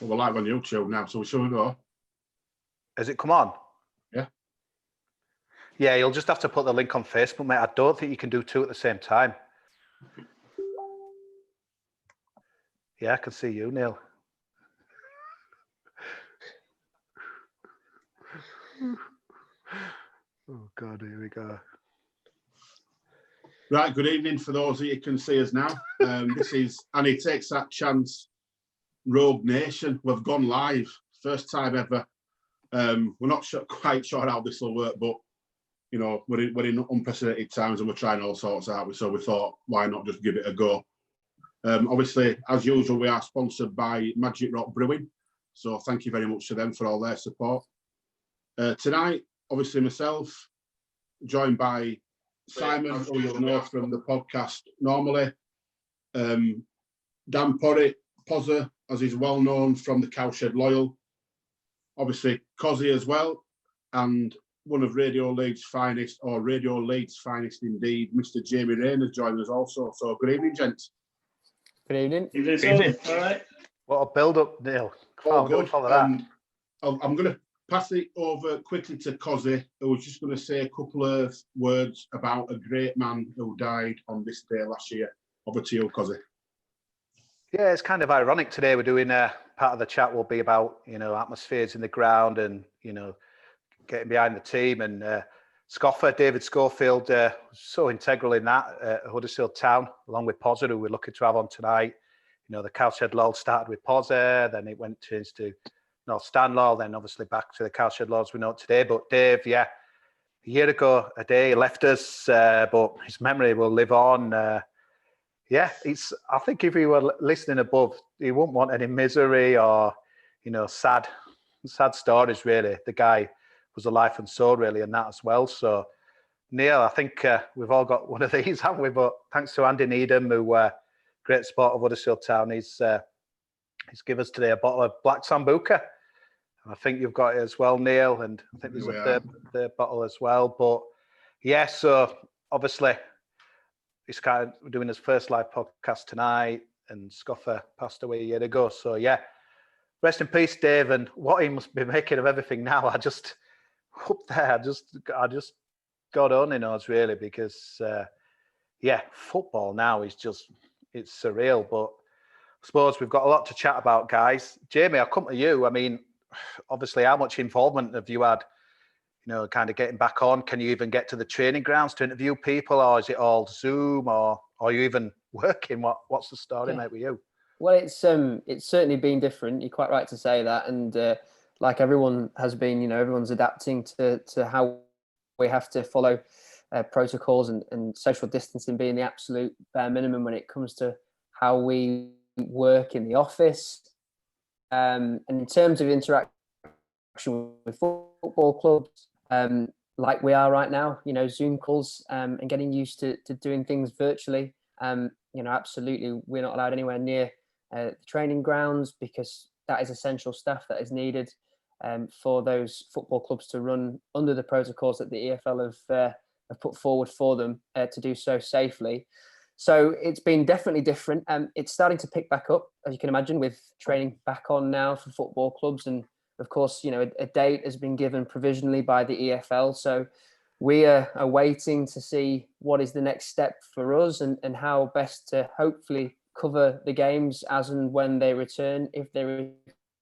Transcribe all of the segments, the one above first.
We're live on YouTube now, so shall we go? Has it come on? Yeah. Yeah, you'll just have to put the link on Facebook, mate. I don't think you can do two at the same time. Yeah, I can see you, Neil. Oh, God, here we go. Right, good evening for those that you can see us now. This is Annie Takes That Chance, Rogue Nation. We've gone live, first time ever. We're not quite sure how this will work, but, you know, we're in unprecedented times and we're trying all sorts out. So we thought, why not just give it a go? Obviously, as usual, we are sponsored by Magic Rock Brewing. So thank you very much to them for all their support. Tonight, obviously myself, joined by Simon, who you'll know from the podcast normally, Dan Pozza, as is well known from the Cowshed Loyal, obviously Cozzy as well, and one of Radio Leeds' finest, or Radio Leeds' finest indeed, Mr. Jamie Rain has joined us also. So good evening, gents. Good evening. Evening. All right. What a build-up, Neil. All good. I'm going to pass it over quickly to Cozzy, who was just going to say a couple of words about a great man who died on this day last year. Over to you, Cozzy. Yeah, it's kind of ironic today. We're doing part of the chat will be about, you know, atmospheres in the ground and, you know, getting behind the team. And Scoffer, David Schofield, was so integral in that at Huddersfield Town, along with Pozza, who we're lucky to have on tonight. You know, the Cowshed Lol started with Pozza, then it went to North Stanlaw, then obviously back to the Cowshed Lords we know today. But Dave, yeah, a year ago a day he left us, but his memory will live on. Yeah, I think if he were listening above, he wouldn't want any misery or, you know, sad stories, really. The guy was a life and soul, really, and that as well. So, Neil, I think we've all got one of these, haven't we? But thanks to Andy Needham, who great sport of Huddersfield Town, he's given us today a bottle of Black Sambuca. I think you've got it as well, Neil, and I think there's a third bottle as well. But yeah, so obviously he's kind of doing his first live podcast tonight, and Scoffer passed away a year ago. So yeah, rest in peace, Dave, and what he must be making of everything now. I just got on in us really, because yeah, football now is it's surreal. But I suppose we've got a lot to chat about, guys. Jamie, I'll come to you. I mean, obviously, how much involvement have you had, you know, kind of getting back on? Can you even get to the training grounds to interview people, or is it all Zoom, or are you even working? What's the story, mate, with you? Well, it's certainly been different. You're quite right to say that. And like everyone has been, you know, everyone's adapting to how we have to follow protocols and social distancing being the absolute bare minimum when it comes to how we work in the office. And in terms of interaction with football clubs, like we are right now, you know, Zoom calls and getting used to doing things virtually. You know, absolutely, we're not allowed anywhere near the training grounds, because that is essential stuff that is needed for those football clubs to run under the protocols that the EFL have put forward for them to do so safely. So it's been definitely different. It's starting to pick back up, as you can imagine, with training back on now for football clubs. And of course, you know, a date has been given provisionally by the EFL. So we are waiting to see what is the next step for us and how best to hopefully cover the games as and when they return, if they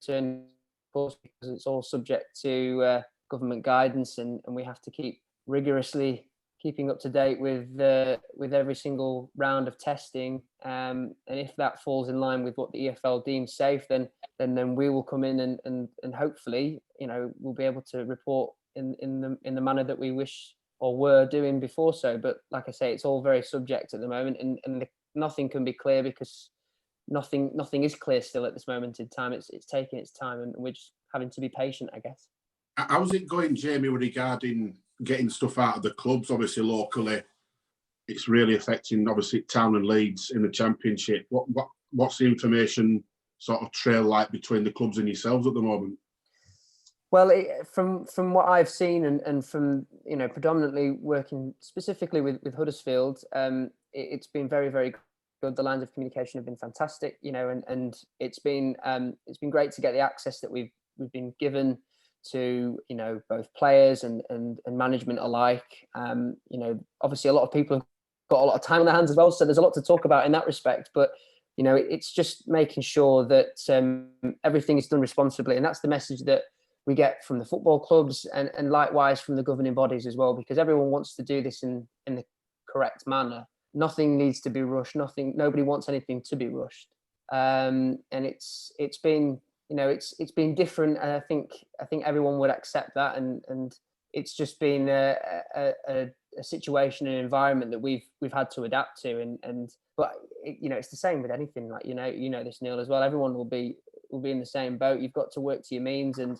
return, of course, because it's all subject to government guidance, and we have to keep rigorously keeping up to date with every single round of testing, and if that falls in line with what the EFL deems safe, then we will come in and hopefully, you know, we'll be able to report in the manner that we wish or were doing before. So, but like I say, it's all very subject at the moment, and nothing can be clear, because nothing is clear still at this moment in time. It's taking its time, and we're just having to be patient, I guess. How's it going, Jamie, regarding getting stuff out of the clubs? Obviously, locally, it's really affecting, obviously, Town and Leeds in the Championship. What's the information sort of trail like between the clubs and yourselves at the moment? Well, from what I've seen and from, you know, predominantly working specifically with Huddersfield, it's been very, very good. The lines of communication have been fantastic, you know, and it's been great to get the access that we've been given to, you know, both players and management alike. You know, obviously a lot of people have got a lot of time on their hands as well, so there's a lot to talk about in that respect. But you know, it's just making sure that everything is done responsibly, and that's the message that we get from the football clubs and likewise from the governing bodies as well, because everyone wants to do this in the correct manner. Nothing needs to be rushed. Nobody wants anything to be rushed. And it's been, you know, it's been different. And I think everyone would accept that. And it's just been a situation, an environment that we've had to adapt to. But you know, it's the same with anything. Like, you know this, Neil, as well. Everyone will be in the same boat. You've got to work to your means, and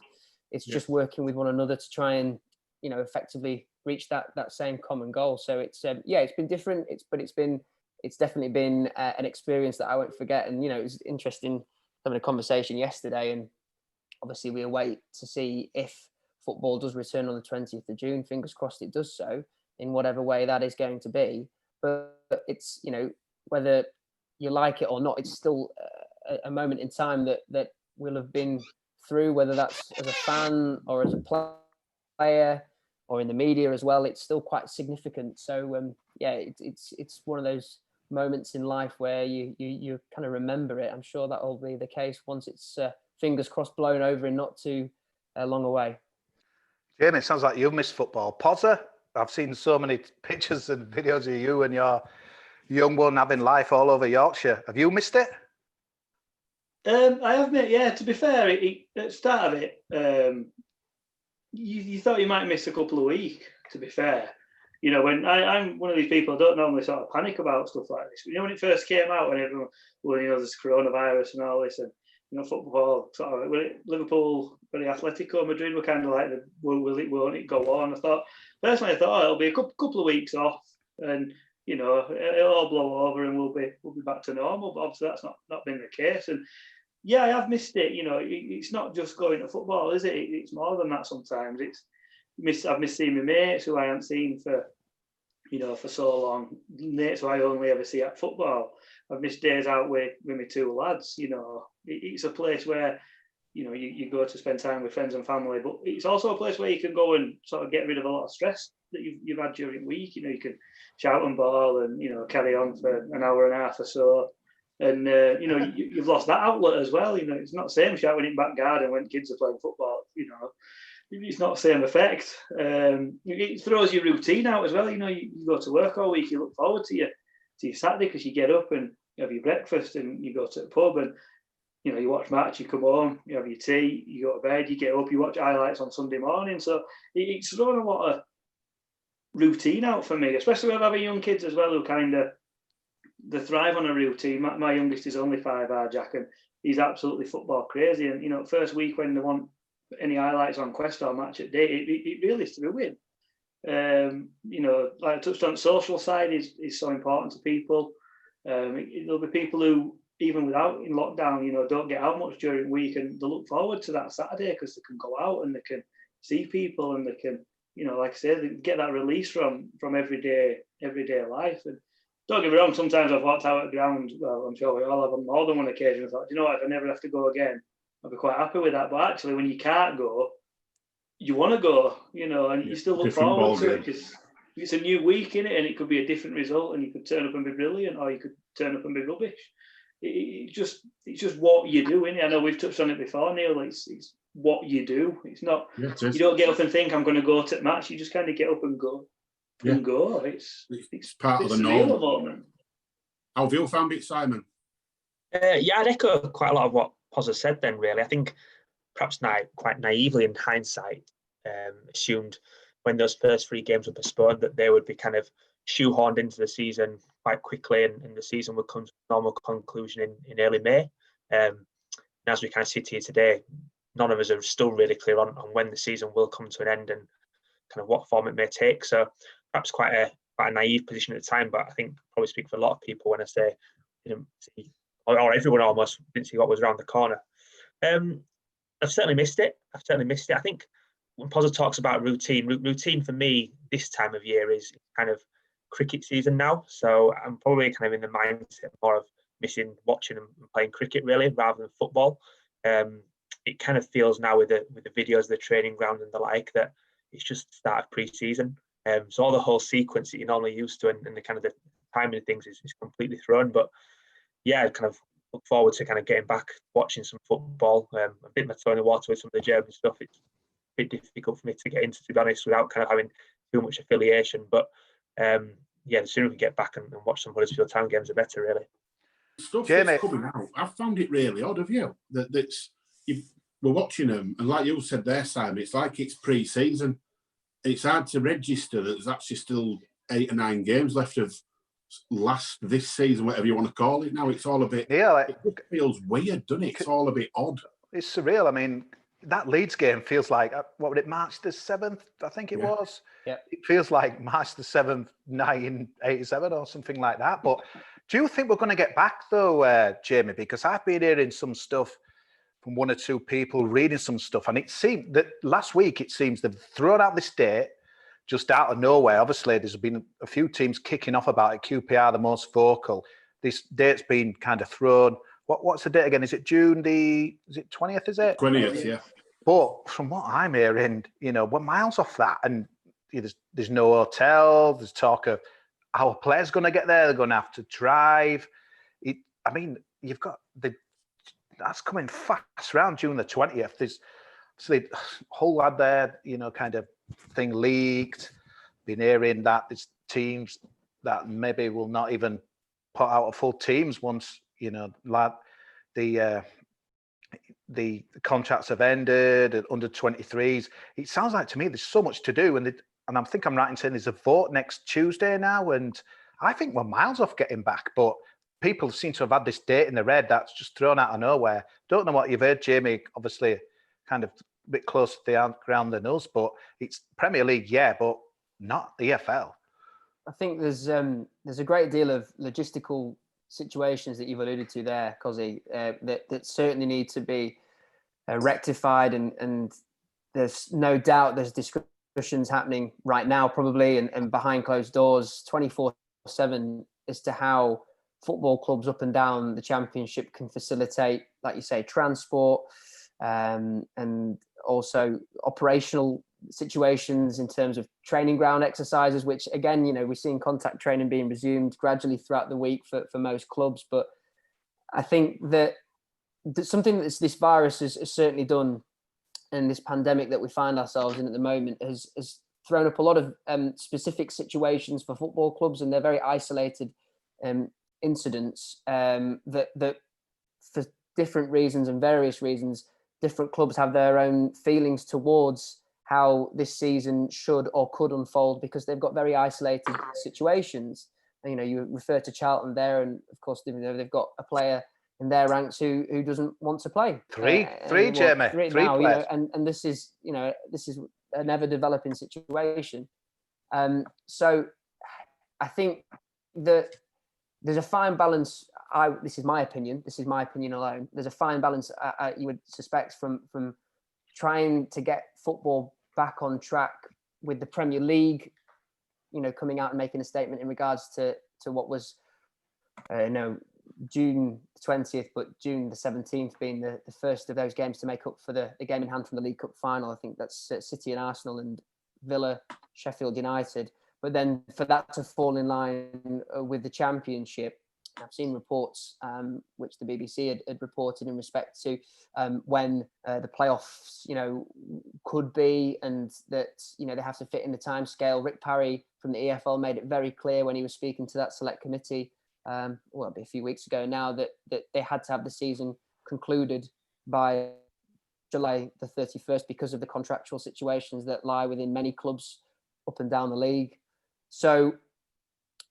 it's just working with one another to try and, you know, effectively reach that same common goal. So it's it's been different. It's definitely been an experience that I won't forget. And you know, it was interesting having a conversation yesterday, and obviously we await to see if football does return on the 20th of June. Fingers crossed it does so, in whatever way that is going to be. But it's, you know, whether you like it or not, it's still a moment in time that we'll have been through, whether that's as a fan or as a player or in the media as well. It's still quite significant. So it's one of those moments in life where you kind of remember it. I'm sure that will be the case once it's fingers crossed blown over and not too long away. Jamie, it sounds like you miss football. Pozza, I've seen so many pictures and videos of you and your young one having life all over Yorkshire. Have you missed it? I have, mate. Yeah, to be fair, at the start of it, you thought you might miss a couple of weeks, to be fair. You know, when I'm one of these people, I don't normally sort of panic about stuff like this. You know, when it first came out, when everyone, well, you know, there's coronavirus and all this, and, you know, football, sort of, Liverpool, very Atletico Madrid were kind of like, won't it go on? Personally, I thought it'll be a couple of weeks off, and, you know, it'll all blow over and we'll be back to normal. But obviously that's not been the case. And yeah, I have missed it. You know, it's not just going to football, is it? It's more than that sometimes. I've missed seeing my mates who I haven't seen for so long. Mates who I only ever see at football. I've missed days out with my two lads. You know, it's a place where, you know, you go to spend time with friends and family, but it's also a place where you can go and sort of get rid of a lot of stress that you've had during the week. You know, you can shout and ball and, you know, carry on for an hour and a half or so. And, you know, you've lost that outlet as well. You know, it's not the same shouting in back garden when kids are playing football. You know, it's not the same effect. It throws your routine out as well. You know, you go to work all week, you look forward to your Saturday because you get up and you have your breakfast and you go to the pub and, you know, you watch match, you come home, you have your tea, you go to bed, you get up, you watch highlights on Sunday morning. So it's throwing a lot of routine out for me, especially with having young kids as well who kind of, they thrive on a routine. My youngest is only 5, Jack, and he's absolutely football crazy. And, you know, first week when they want any highlights on Quest or Match at Day, it really is to be win. You know, like I touched on, social side is so important to people. There'll be people who, even without in lockdown, you know, don't get out much during the week, and they look forward to that Saturday because they can go out and they can see people and they can, you know, like I said, they get that release from everyday life. And don't get me wrong, sometimes I've walked out at the ground, well, I'm sure we all have on more than one occasion, I thought, you know what, if I never have to go again, I'll be quite happy with that. But actually, when you can't go, you want to go, you know, and you still look forward to it because it's a new week in it, and it could be a different result, and you could turn up and be brilliant, or you could turn up and be rubbish. It's just what you do, innit? I know we've touched on it before, Neil. It's what you do. It's not, you don't get up and think I'm going to go to the match. You just kind of get up and go. And go. It's part of the norm. How have you found it, Simon? Yeah, I'd echo quite a lot of what Pozza said then, really. I think perhaps quite naively in hindsight, assumed when those first 3 games were postponed that they would be kind of shoehorned into the season quite quickly, and the season would come to a normal conclusion in early May. And as we kind of sit here today, none of us are still really clear on when the season will come to an end and kind of what form it may take. So perhaps quite a naive position at the time, but I think I probably speak for a lot of people when I say, you know, or everyone almost didn't see what was around the corner. I've certainly missed it. I think when Pozza talks about routine for me this time of year is kind of cricket season now, so I'm probably kind of in the mindset more of missing watching and playing cricket really rather than football. It kind of feels now with the videos of the training ground and the like that it's just the start of pre-season. So all the whole sequence that you're normally used to and the kind of the timing of things is completely thrown. But yeah, I kind of look forward to kind of getting back, watching some football. A bit my toe in the water with some of the German stuff. It's a bit difficult for me to get into, to be honest, without kind of having too much affiliation. But yeah, the sooner we get back and watch some Huddersfield Town games, the better, really. Stuff that's coming out, I've found it really odd of you. We're watching them, and like you said there, Simon, it's like it's pre-season. It's hard to register that there's actually still 8 or 9 games left of this season, whatever you want to call it. Now it's all a bit. Yeah, it feels weird, doesn't it? It's all a bit odd. It's surreal. I mean, that Leeds game feels like what would it? March the 7th, I think it was. Yeah, it feels like March the 7th, 1987 or something like that. But do you think we're going to get back though, Jamie? Because I've been hearing some stuff from 1 or 2 people, reading some stuff, and it seemed that last week it seems they've thrown out this date just out of nowhere. Obviously, there's been a few teams kicking off about it. QPR, the most vocal. This date's been kind of thrown. What's the date again? Is it June is it 20th? Is it 20th? Yeah. But from what I'm hearing, we're miles off that, and there's no hotel. There's talk of how a player's going to get there. They're going to have to drive. I mean, you've got that's coming fast around June the 20th. There's obviously Hull had their, kind of thing leaked. Been hearing that there's teams that maybe will not even put out a full teams once, like the contracts have ended and under 23s. It sounds like to me there's so much to do, and I think I'm right in saying there's a vote next Tuesday now, and I think we're miles off getting back, but people seem to have had this date in the red that's just thrown out of nowhere. Don't know what you've heard, Jamie. Obviously, kind of a bit closer to the ground than us, but it's Premier League, yeah, but not EFL. I think there's a great deal of logistical situations that you've alluded to there, Cozzy, that certainly need to be rectified, and there's no doubt there's discussions happening right now, probably, and behind closed doors, 24/7, as to how football clubs up and down the Championship can facilitate, like you say, transport, and also operational situations in terms of training ground exercises, which again, we're seeing contact training being resumed gradually throughout the week for most clubs. But I think that something that this virus has certainly done, and this pandemic that we find ourselves in at the moment has thrown up a lot of specific situations for football clubs, and they're very isolated incidents that for different reasons and various reasons, different clubs have their own feelings towards how this season should or could unfold, because they've got very isolated situations. You refer to Charlton there, and of course they've got a player in their ranks who doesn't want to play. Three, Jamie. Three now, players. And this is an ever developing situation. So I think that there's a fine balance. This is my opinion alone. There's a fine balance, you would suspect, from trying to get football back on track with the Premier League, coming out and making a statement in regards to what was, June 20th, but June the 17th being the first of those games to make up for the game in hand from the League Cup final. I think that's City and Arsenal and Villa, Sheffield United. But then for that to fall in line with the Championship, I've seen reports which the BBC had reported in respect to when the playoffs, could be, and that, they have to fit in the timescale. Rick Parry from the EFL made it very clear when he was speaking to that select committee, it'll be a few weeks ago now, that they had to have the season concluded by July the 31st because of the contractual situations that lie within many clubs up and down the league. So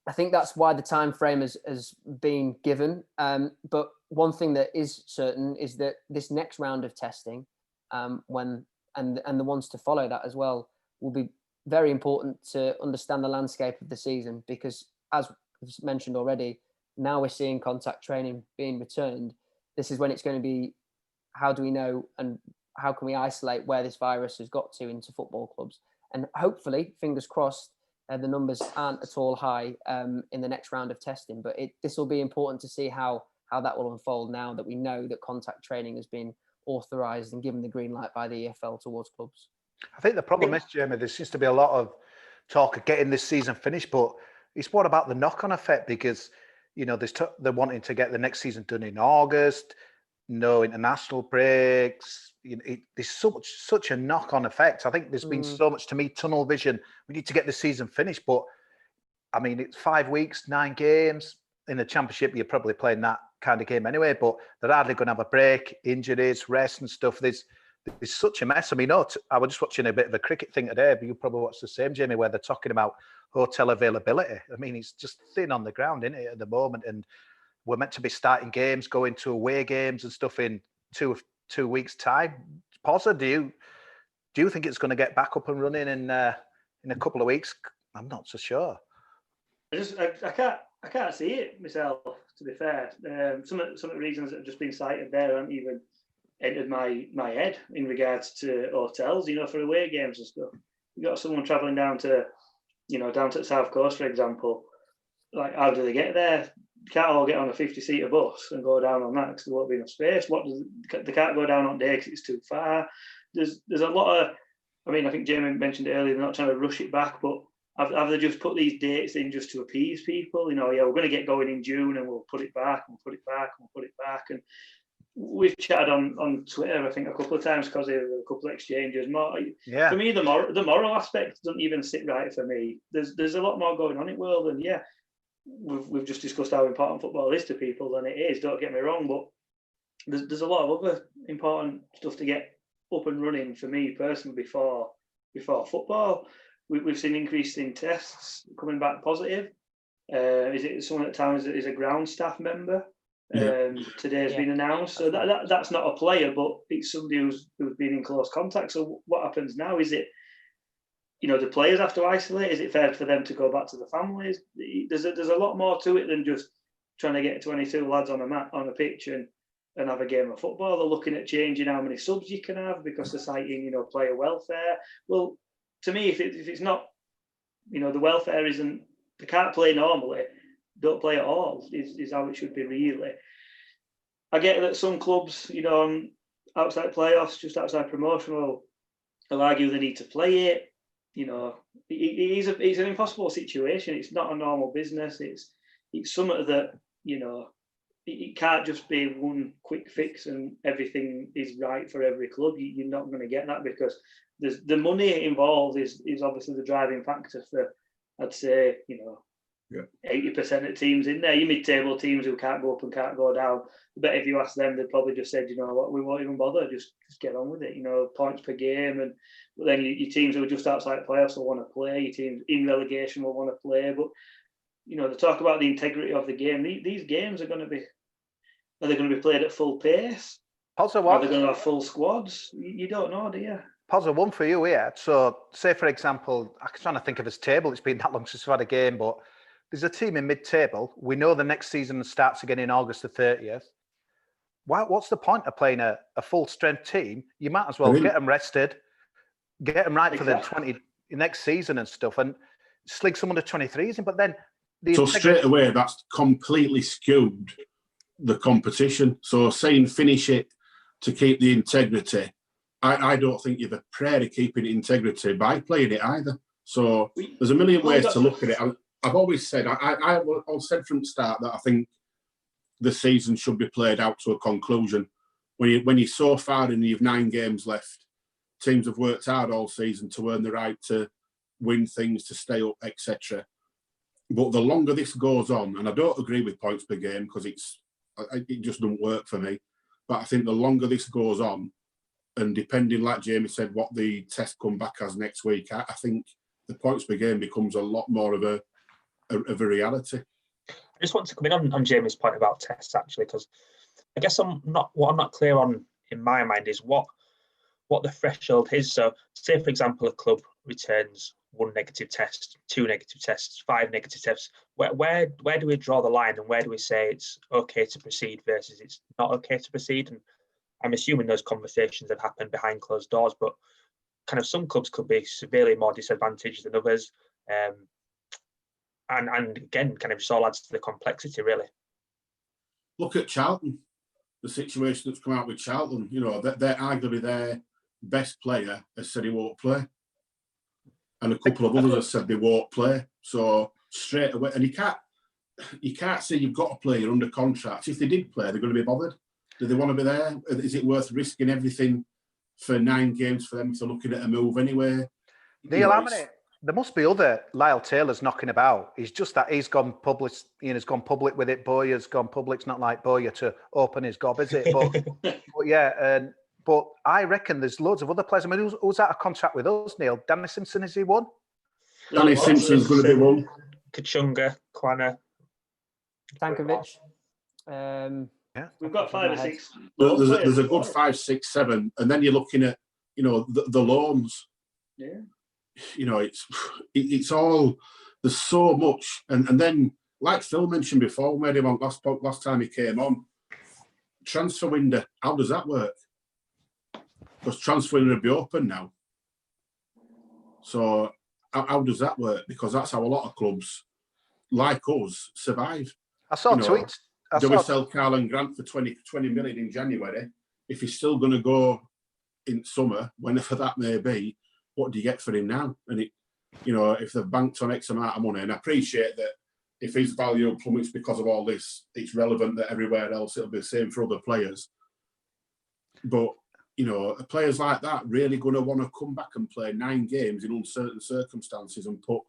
I think that's why the time frame has been given. But one thing that is certain is that this next round of testing, and the ones to follow that as well, will be very important to understand the landscape of the season, because as mentioned already, now we're seeing contact training being returned. This is when it's going to be, how do we know and how can we isolate where this virus has got to into football clubs? And hopefully, fingers crossed, the numbers aren't at all high in the next round of testing. But this will be important to see how that will unfold now that we know that contact training has been authorised and given the green light by the EFL towards clubs. I think the problem is, Jamie, there seems to be a lot of talk of getting this season finished, but it's what about the knock-on effect? Because, you know, they're wanting to get the next season done in August, no international breaks. You know, there's such a knock-on effect. I think there's been so much, to me, tunnel vision. We need to get the season finished, but I mean, it's 5 weeks, 9 games. In the Championship, you're probably playing that kind of game anyway, but they're hardly going to have a break, injuries, rest and stuff. There's such a mess. I mean, I was just watching a bit of a cricket thing today, but you probably watched the same, Jamie, where they're talking about hotel availability. I mean, it's just thin on the ground, isn't it, at the moment? And we're meant to be starting games, going to away games and stuff in two weeks' time. Pozza, do you think it's going to get back up and running in a couple of weeks? I'm not so sure. I can't see it myself, to be fair. Some of the reasons that have just been cited there haven't even entered my head in regards to hotels, you know, for away games and stuff. You've got someone travelling down to the South Coast, for example. Like, how do they get there? They can't all get on a 50-seater bus and go down on that because there won't be enough space. They can't go down on day because it's too far. There's a lot of, I mean, I think Jamie mentioned it earlier, they're not trying to rush it back, but have they just put these dates in just to appease people? You know, yeah, we're going to get going in June and we'll put it back and put it back and put it back. And we've chatted on Twitter, I think, a couple of times because of a couple of exchanges. For me, the moral aspect doesn't even sit right for me. There's a lot more going on in the world, and yeah, we've just discussed how important football is to people, and it is. Don't get me wrong, but there's a lot of other important stuff to get up and running for me personally before football. We've seen increase in tests coming back positive. Is it someone at times that is a ground staff member? Today has been announced. So that's not a player, but it's somebody who's been in close contact. So what happens now? Is it, you know, the players have to isolate? Is it fair for them to go back to the families? There's a lot more to it than just trying to get 22 lads on a pitch and have a game of football. They're looking at changing how many subs you can have because they're citing, you know, player welfare. Well, to me, if it's not, you know, the welfare isn't, they can't play normally, don't play at all, is how it should be, really. I get that some clubs, you know, outside playoffs, just outside promotion, will argue they need to play it. You know, it's an impossible situation. It's not a normal business. It's something that, you know, it can't just be one quick fix and everything is right for every club. You're not going to get that because the money involved is obviously the driving factor for, I'd say, you know, 80% of teams in there. Your mid-table teams who can't go up and can't go down. I bet if you ask them, they'd probably just said, you know what, we won't even bother. Just get on with it. You know, points per game, but then your teams who are just outside playoffs will want to play. Your teams in relegation will want to play. But you know, they talk about the integrity of the game. These games are they going to be played at full pace? Pozza, are they going to have full squads? You don't know, do you? Pozza, one for you here. So, say for example, I'm trying to think of his table. It's been that long since we've had a game, but there's a team in mid-table. We know the next season starts again in August the 30th. What's the point of playing a full-strength team? You might as well get them rested, get them right for the next season and stuff, and sling some under 23s in. But then straight away, that's completely skewed the competition. So saying finish it to keep the integrity, I don't think you've a prayer of keeping integrity by playing it either. So there's a million ways to look at it. I've always said, I said from the start that I think the season should be played out to a conclusion. When you're so far and you've 9 games left, teams have worked hard all season to earn the right to win things, to stay up, etc. But the longer this goes on, and I don't agree with points per game because it just doesn't work for me, but I think the longer this goes on, and depending, like Jamie said, what the test come back as next week, I think the points per game becomes a lot more of a reality. I just want to come in on Jamie's point about tests, actually, because I guess I'm not clear on in my mind is what the threshold is. So, say for example, a club returns 1 negative test, 2 negative tests, 5 negative tests. Where do we draw the line, and where do we say it's okay to proceed versus it's not okay to proceed? And I'm assuming those conversations have happened behind closed doors, but kind of some clubs could be severely more disadvantaged than others. and again, kind of just all adds to the complexity, really. Look at Charlton, the situation that's come out with Charlton. You know, they're arguably their best player has said he won't play, and a couple of others have said they won't play. So straight away, and you can't say you've got a player under contract. If they did play, they're going to be bothered. Do they want to be there? Is it worth risking everything for 9 games for them to looking at a move anyway? Neil, how many? There must be other Lyle Taylors knocking about. It's just that he's gone public. He's gone public with it. Boyer's gone public. It's not like Boyer to open his gob, is it? But yeah, but I reckon there's loads of other players. I mean, who's out of contract with us, Neil? Danny Simpson, is he one? Danny Simpson's going to be one. Kachunga, Kwana, Tankovic. Yeah, we've got 5 or 6. There's a good 5, 6, 7, and then you're looking at the loans. Yeah. It's all, there's so much, and then like Phil mentioned before, we made him on last time he came on. Transfer window, how does that work? Because transfer window will be open now. So how does that work? Because that's how a lot of clubs like us survive. I saw tweets. Do we sell Carl Grant for 20 million in January? If he's still going to go in summer, whenever that may be, what do you get for him now? And if they've banked on X amount of money, and I appreciate that if his value plummets because of all this, it's relevant that everywhere else it'll be the same for other players. But players like that really going to want to come back and play 9 games in uncertain circumstances and put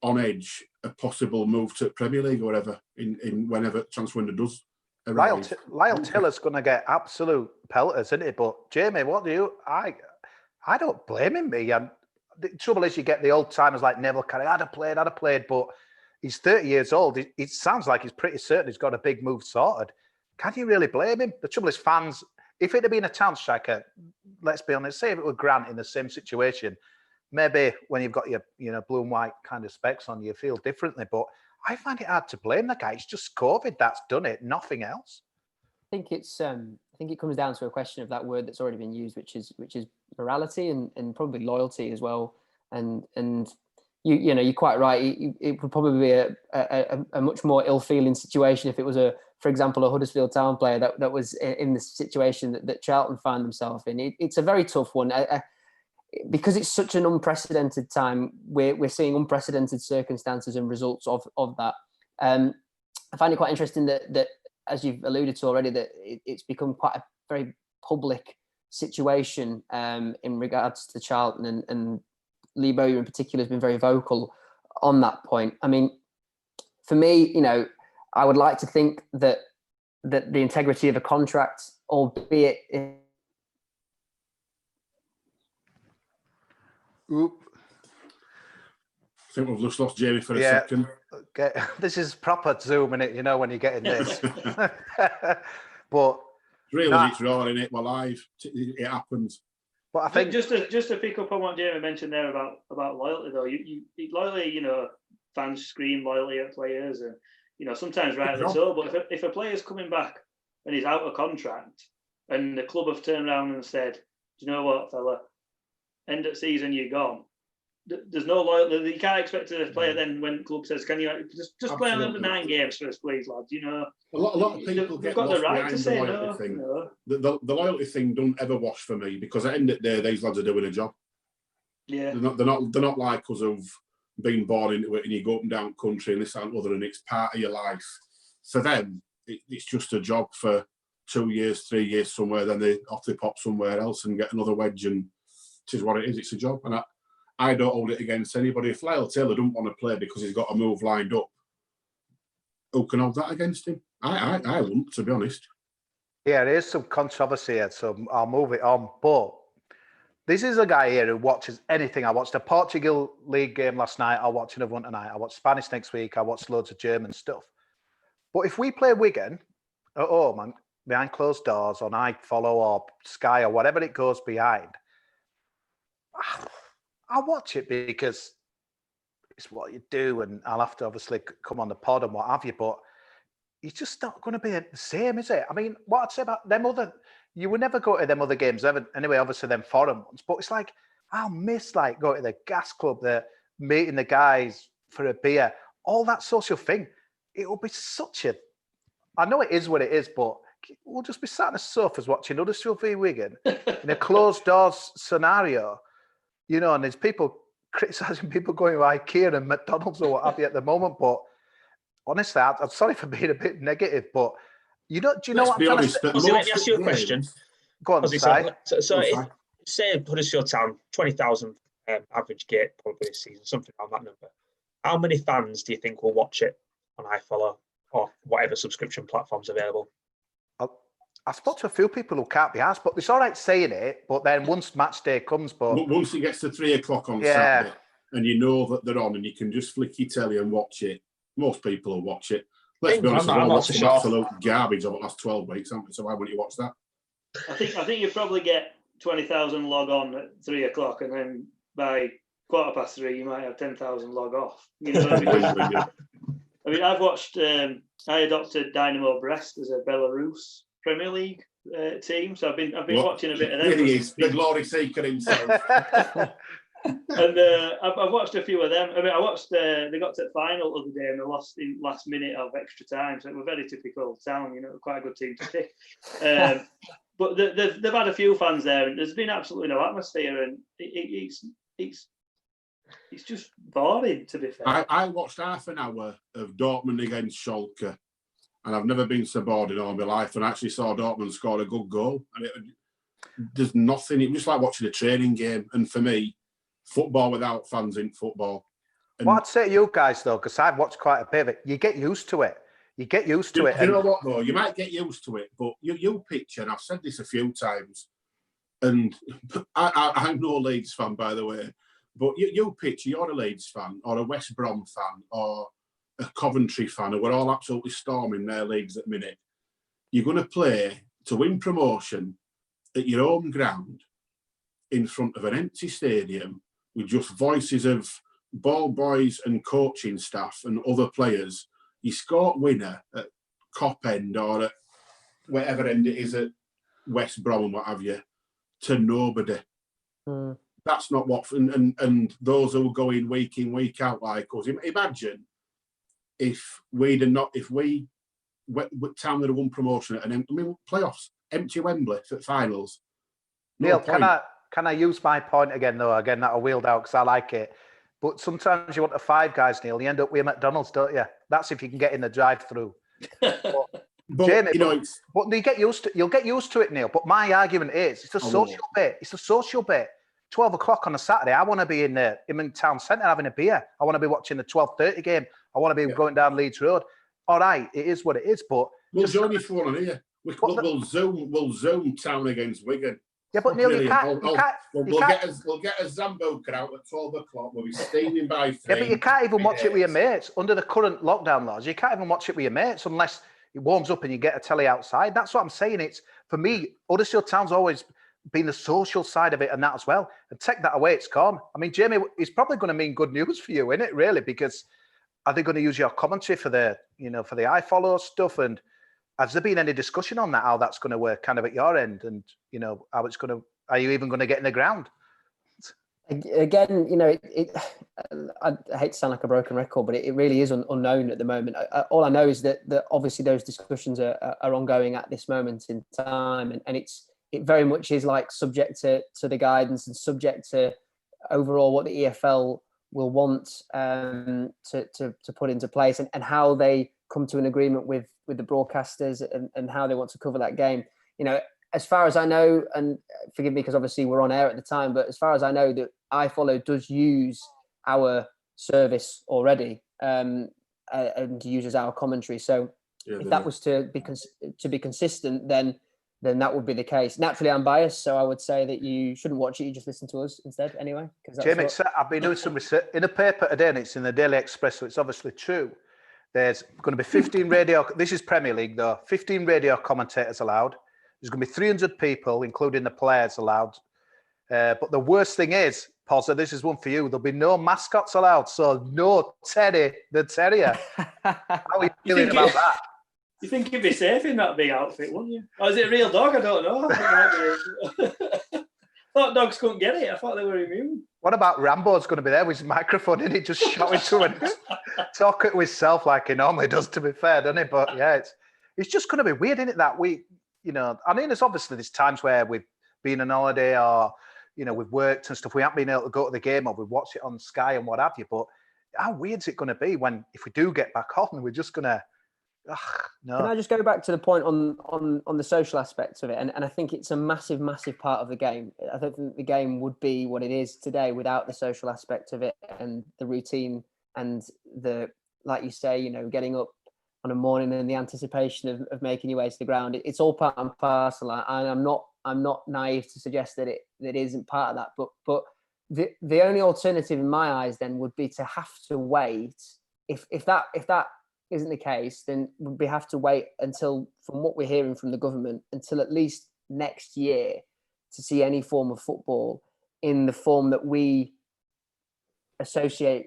on edge a possible move to Premier League or whatever in whenever transfer window does arrive. Lyle Taylor's going to get absolute pelters, isn't it? But Jamie, what do you? I don't blame him. And the trouble is, you get the old timers like Neville Carey. I'd have played, but he's 30 years old. It sounds like he's pretty certain he's got a big move sorted. Can you really blame him? The trouble is, fans. If it had been a town striker, let's be honest, say if it were Grant in the same situation, maybe when you've got your blue and white kind of specs on, you feel differently. But I find it hard to blame the guy. It's just COVID that's done it, nothing else. I think it comes down to a question of that word that's already been used, which is morality and probably loyalty as well. And you're quite right. It would probably be a much more ill-feeling situation if it was for example, a Huddersfield Town player that was in the situation that Charlton found themselves in. It's a very tough one. Because it's such an unprecedented time, we're seeing unprecedented circumstances and results of that. I find it quite interesting that as you've alluded to already, that it's become quite a very public situation in regards to Charlton, and Lee Bowyer in particular has been very vocal on that point. I mean, for me, I would like to think that the integrity of a contract, albeit Oop. I think we've just lost Jamie for a second. Okay. This is proper Zoom, innit? When you're getting this. But It's raw, isn't it? We're live. It happens. But I think just to pick up on what Jamie mentioned there about loyalty, though, you loyalty, fans scream loyalty at players, and sometimes rightly so. But if a player's coming back and he's out of contract, and the club have turned around and said, "Do you know what, fella? End of season, you're gone." There's no loyalty. You can't expect a player then when the club says, "Can you just play another 9 games for us, please, lads?" A lot of people get got the right to say no. Thing. The loyalty thing don't ever wash for me, because at the end of the day, these lads are doing a job. Yeah, they're not like us who've been born into it and you go up and down country and this and other, and it's part of your life. For them, it's just a job for 2 years, 3 years somewhere. Then they pop somewhere else and get another wedge, and it is what it is. It's a job, and I don't hold it against anybody. If Lyle Taylor don't want to play because he's got a move lined up, who can hold that against him? I wouldn't, to be honest. Yeah, there is some controversy here, so I'll move it on. But this is a guy here who watches anything. I watched a Portugal League game last night. I'll watch another one tonight. I watch Spanish next week. I watch loads of German stuff. But if we play Wigan at home and behind closed doors on iFollow or Sky or whatever it goes behind, I'll watch it because it's what you do, and I'll have to obviously come on the pod and what have you, but it's just not going to be the same, is it? I mean, what I'd say about them you would never go to them other games ever, anyway, obviously them foreign ones, but it's like, I'll miss going to the gas club, meeting the guys for a beer, all that social thing, it will be such a. I know it is what it is, but we'll just be sat on the sofas watching Huddersfield v Wigan in a closed doors scenario, you know, and there's people criticising people going to IKEA and McDonald's or what have you at the moment. But honestly, I'm sorry for being a bit negative, but do you know Let's what be I'm honest, trying Ozzy, let me ask you a question. Go on, Ozzy, Si. so if, say Huddersfield Town, 20,000 average gate probably this season, something around that number. How many fans do you think will watch it on iFollow or whatever subscription platforms available? I've spoken to a few people who can't be asked, but it's all right saying it. But then once match day comes, once it gets to 3 o'clock on Saturday, and you know that they're on, and you can just flick your telly and watch it, most people will watch it. Let's be honest, I've watched some absolute garbage over the last 12 weeks, haven't we? So why wouldn't you watch that? I think you probably get 20,000 log on at 3 o'clock, and then by 3:15 you might have 10,000 log off. You know what I mean? I mean, I've watched. I adopted Dynamo Brest as a Belarus Premier League team, so I've been watching a bit of them. Here he is, the glory seeker himself. And I've watched a few of them. I mean, I watched. They got to the final the other day and they lost in last minute of extra time. So it was very typical Town. You know, quite a good team to pick. But they've had a few fans there, and there's been absolutely no atmosphere, and it's just boring, to be fair. I watched half an hour of Dortmund against Schalke, and I've never been so bored in all my life. And I actually saw Dortmund score a good goal, and there's nothing. It was just like watching a training game. And for me, football without fans ain't football. And what I'd say to you guys, though, because I've watched quite a bit of it, you get used to it. You get used to it. You know what, though? You might get used to it, but you picture, and I've said this a few times, and I'm no Leeds fan, by the way, but you picture you're a Leeds fan or a West Brom fan or a Coventry fan, and we're all absolutely storming their leagues at the minute. You're going to play to win promotion at your home ground in front of an empty stadium with just voices of ball boys and coaching staff and other players. You score winner at Cop End or at whatever end it is at West Brom and what have you, to nobody. That's not what, and those who go in, week out like us. Imagine if Town had won promotion at playoffs, empty Wembley for finals. Neil, can I use my point again, though? Again, that I wheeled out because I like it. But sometimes you want the Five Guys, Neil. You end up with a McDonald's, don't you? That's if you can get in the drive-through. But Jamie, you know, but you get used to. You'll get used to it, Neil. But my argument is, it's a social bit. It's a social bit. 12 o'clock on a Saturday, I want to be in Town Centre having a beer. I want to be watching the 12:30 game. I want to be going down Leeds Road. All right, it is what it is. But we'll join you for one here. We'll zoom Town against Wigan. Yeah, but Neil, you can't. We'll get a Zamboka out at 12 o'clock. We'll be steaming by 3. Yeah, but you can't even watch it with your mates under the current lockdown laws. You can't even watch it with your mates unless it warms up and you get a telly outside. That's what I'm saying. It's for me, Huddersfield Town's always been the social side of it and that as well. And take that away, it's gone. I mean, Jamie, it's probably going to mean good news for you, isn't it? Really, because are they going to use your commentary for the iFollow stuff? And has there been any discussion on that? How that's going to work, kind of at your end, and how it's going to? Are you even going to get in the ground? Again, I hate to sound like a broken record, but it really is unknown at the moment. All I know is that obviously those discussions are ongoing at this moment in time, and it very much is like subject to the guidance and subject to overall what the EFL will want to put into place and how they come to an agreement with the broadcasters and how they want to cover that game. As far as I know, and forgive me because obviously we're on air at the time, but as far as I know, that iFollow does use our service already and uses our commentary. So if that was to be consistent, then that would be the case. Naturally, I'm biased, so I would say that you shouldn't watch it. You just listen to us instead, anyway. Jamie, I've been doing some research in a paper today, and it's in the Daily Express, so it's obviously true. There's going to be 15 radio. This is Premier League, though. 15 radio commentators allowed. There's going to be 300 people, including the players, allowed. But the worst thing is, Paul, so this is one for you. There'll be no mascots allowed. So no Teddy the Terrier. How are you feeling about that? You think you'd be safe in that big outfit, wouldn't you? Or is it a real dog? I don't know. I thought dogs couldn't get it. I thought they were immune. What about Rambo's going to be there with his microphone and he just shouting to him, talking to himself like he normally does, to be fair, doesn't he? But yeah, it's just going to be weird, isn't it, that we, I mean, there's times where we've been on holiday or, we've worked and stuff. We haven't been able to go to the game or we watch it on Sky and what have you. But how weird is it going to be if we do get back on, we're just going to, no. Can I just go back to the point on the social aspects of it? And I think it's a massive, massive part of the game. I don't think the game would be what it is today without the social aspect of it and the routine and the, like you say, getting up on a morning and the anticipation of making your way to the ground. It's all part and parcel. And I'm not naive to suggest that it isn't part of that. But the only alternative in my eyes then would be to have to wait. If that isn't the case, then we have to wait until, from what we're hearing from the government, until at least next year to see any form of football in the form that we associate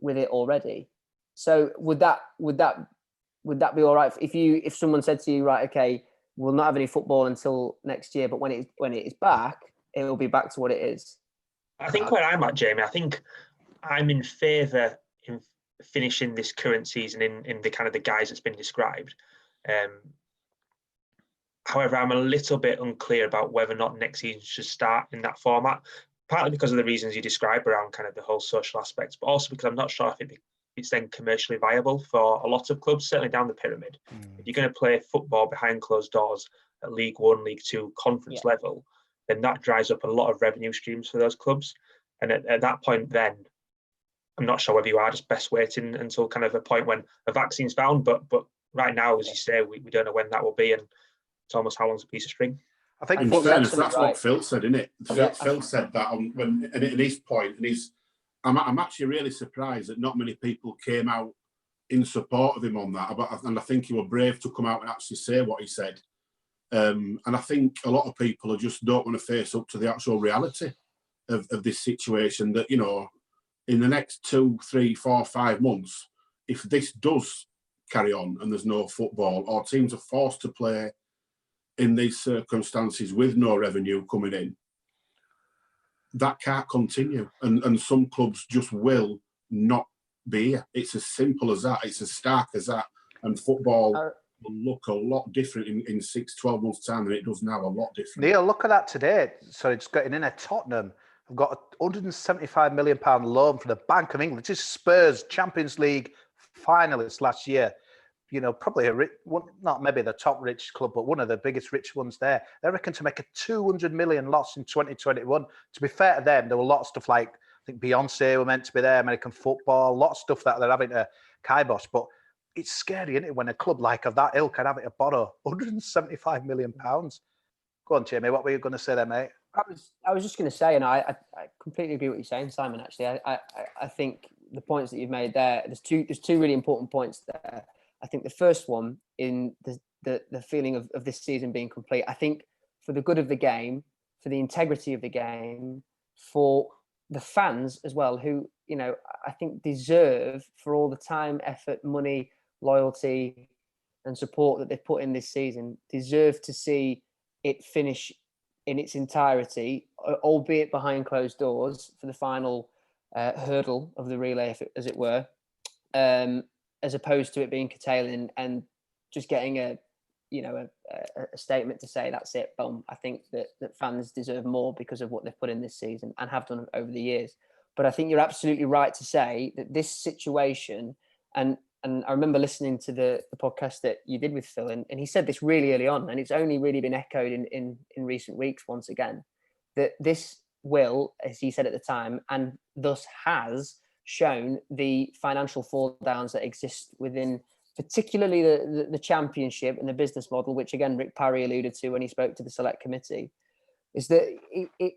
with it already. So would that be all right if someone said to you, right, okay, we'll not have any football until next year, but when it is back, it will be back to what it is? I think where I'm at, Jamie, I think I'm in favour in finishing this current season in the kind of the guise that's been described. However, I'm a little bit unclear about whether or not next season should start in that format, partly because of the reasons you describe around kind of the whole social aspects, but also because I'm not sure if it's then commercially viable for a lot of clubs, certainly down the pyramid. If you're going to play football behind closed doors at League One, League Two, conference level, then that dries up a lot of revenue streams for those clubs. And at that point, then I'm not sure whether you are just best waiting until kind of a point when a vaccine's found. But right now, as you say, we don't know when that will be, and it's almost how long's a piece of string. I think that's what Phil said, isn't it? Phil said that at his point, and I'm actually really surprised that not many people came out in support of him on that. And I think he was brave to come out and actually say what he said. And I think a lot of people just don't want to face up to the actual reality of this situation. That in the next 2, 3, 4, 5 months, if this does carry on and there's no football, or teams are forced to play in these circumstances with no revenue coming in, that can't continue. And some clubs just will not be here. It's as simple as that. It's as stark as that. And football will look a lot different in 6, 12 months' time than it does now, a lot different. Neil, look at that today. Sorry, just getting in at Tottenham. I've got a £175 million loan from the Bank of England. This is Spurs, Champions League finalists last year. Probably not maybe the top rich club, but one of the biggest rich ones there. They reckon to make a 200 million loss in 2021. To be fair to them, there were a lot of stuff like, I think Beyonce were meant to be there, American football, a lot of stuff that they're having to kibosh. But it's scary, isn't it, when a club like of that ilk can have it to borrow £175 million. Go on, Jamie, what were you going to say there, mate? I was just going to say, and I completely agree with what you're saying, Simon. Actually, I think the points that you've made there, there's two really important points there. I think the first one in the feeling of this season being complete. I think for the good of the game, for the integrity of the game, for the fans as well, who I think deserve, for all the time, effort, money, loyalty, and support that they've put in this season, deserve to see it finish in its entirety, albeit behind closed doors, for the final hurdle of the relay, as it were, as opposed to it being curtailing and just getting a statement to say that's it, boom. I think that fans deserve more because of what they've put in this season and have done over the years. But I think you're absolutely right to say that this situation, and I remember listening to the podcast that you did with Phil, and he said this really early on, and it's only really been echoed in recent weeks once again, that this will, as he said at the time, and thus has shown the financial fall downs that exist within particularly the championship and the business model, which again Rick Parry alluded to when he spoke to the select committee, is that it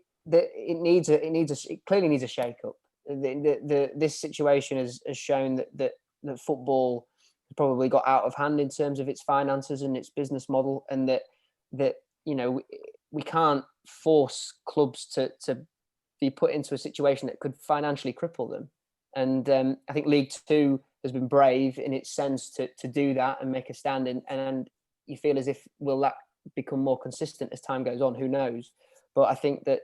clearly needs a shake-up. This situation has shown that football probably got out of hand in terms of its finances and its business model, and that we can't force clubs to be put into a situation that could financially cripple them. And I think League Two has been brave in its sense to do that and make a stand. And you feel as if, will that become more consistent as time goes on? Who knows? But I think that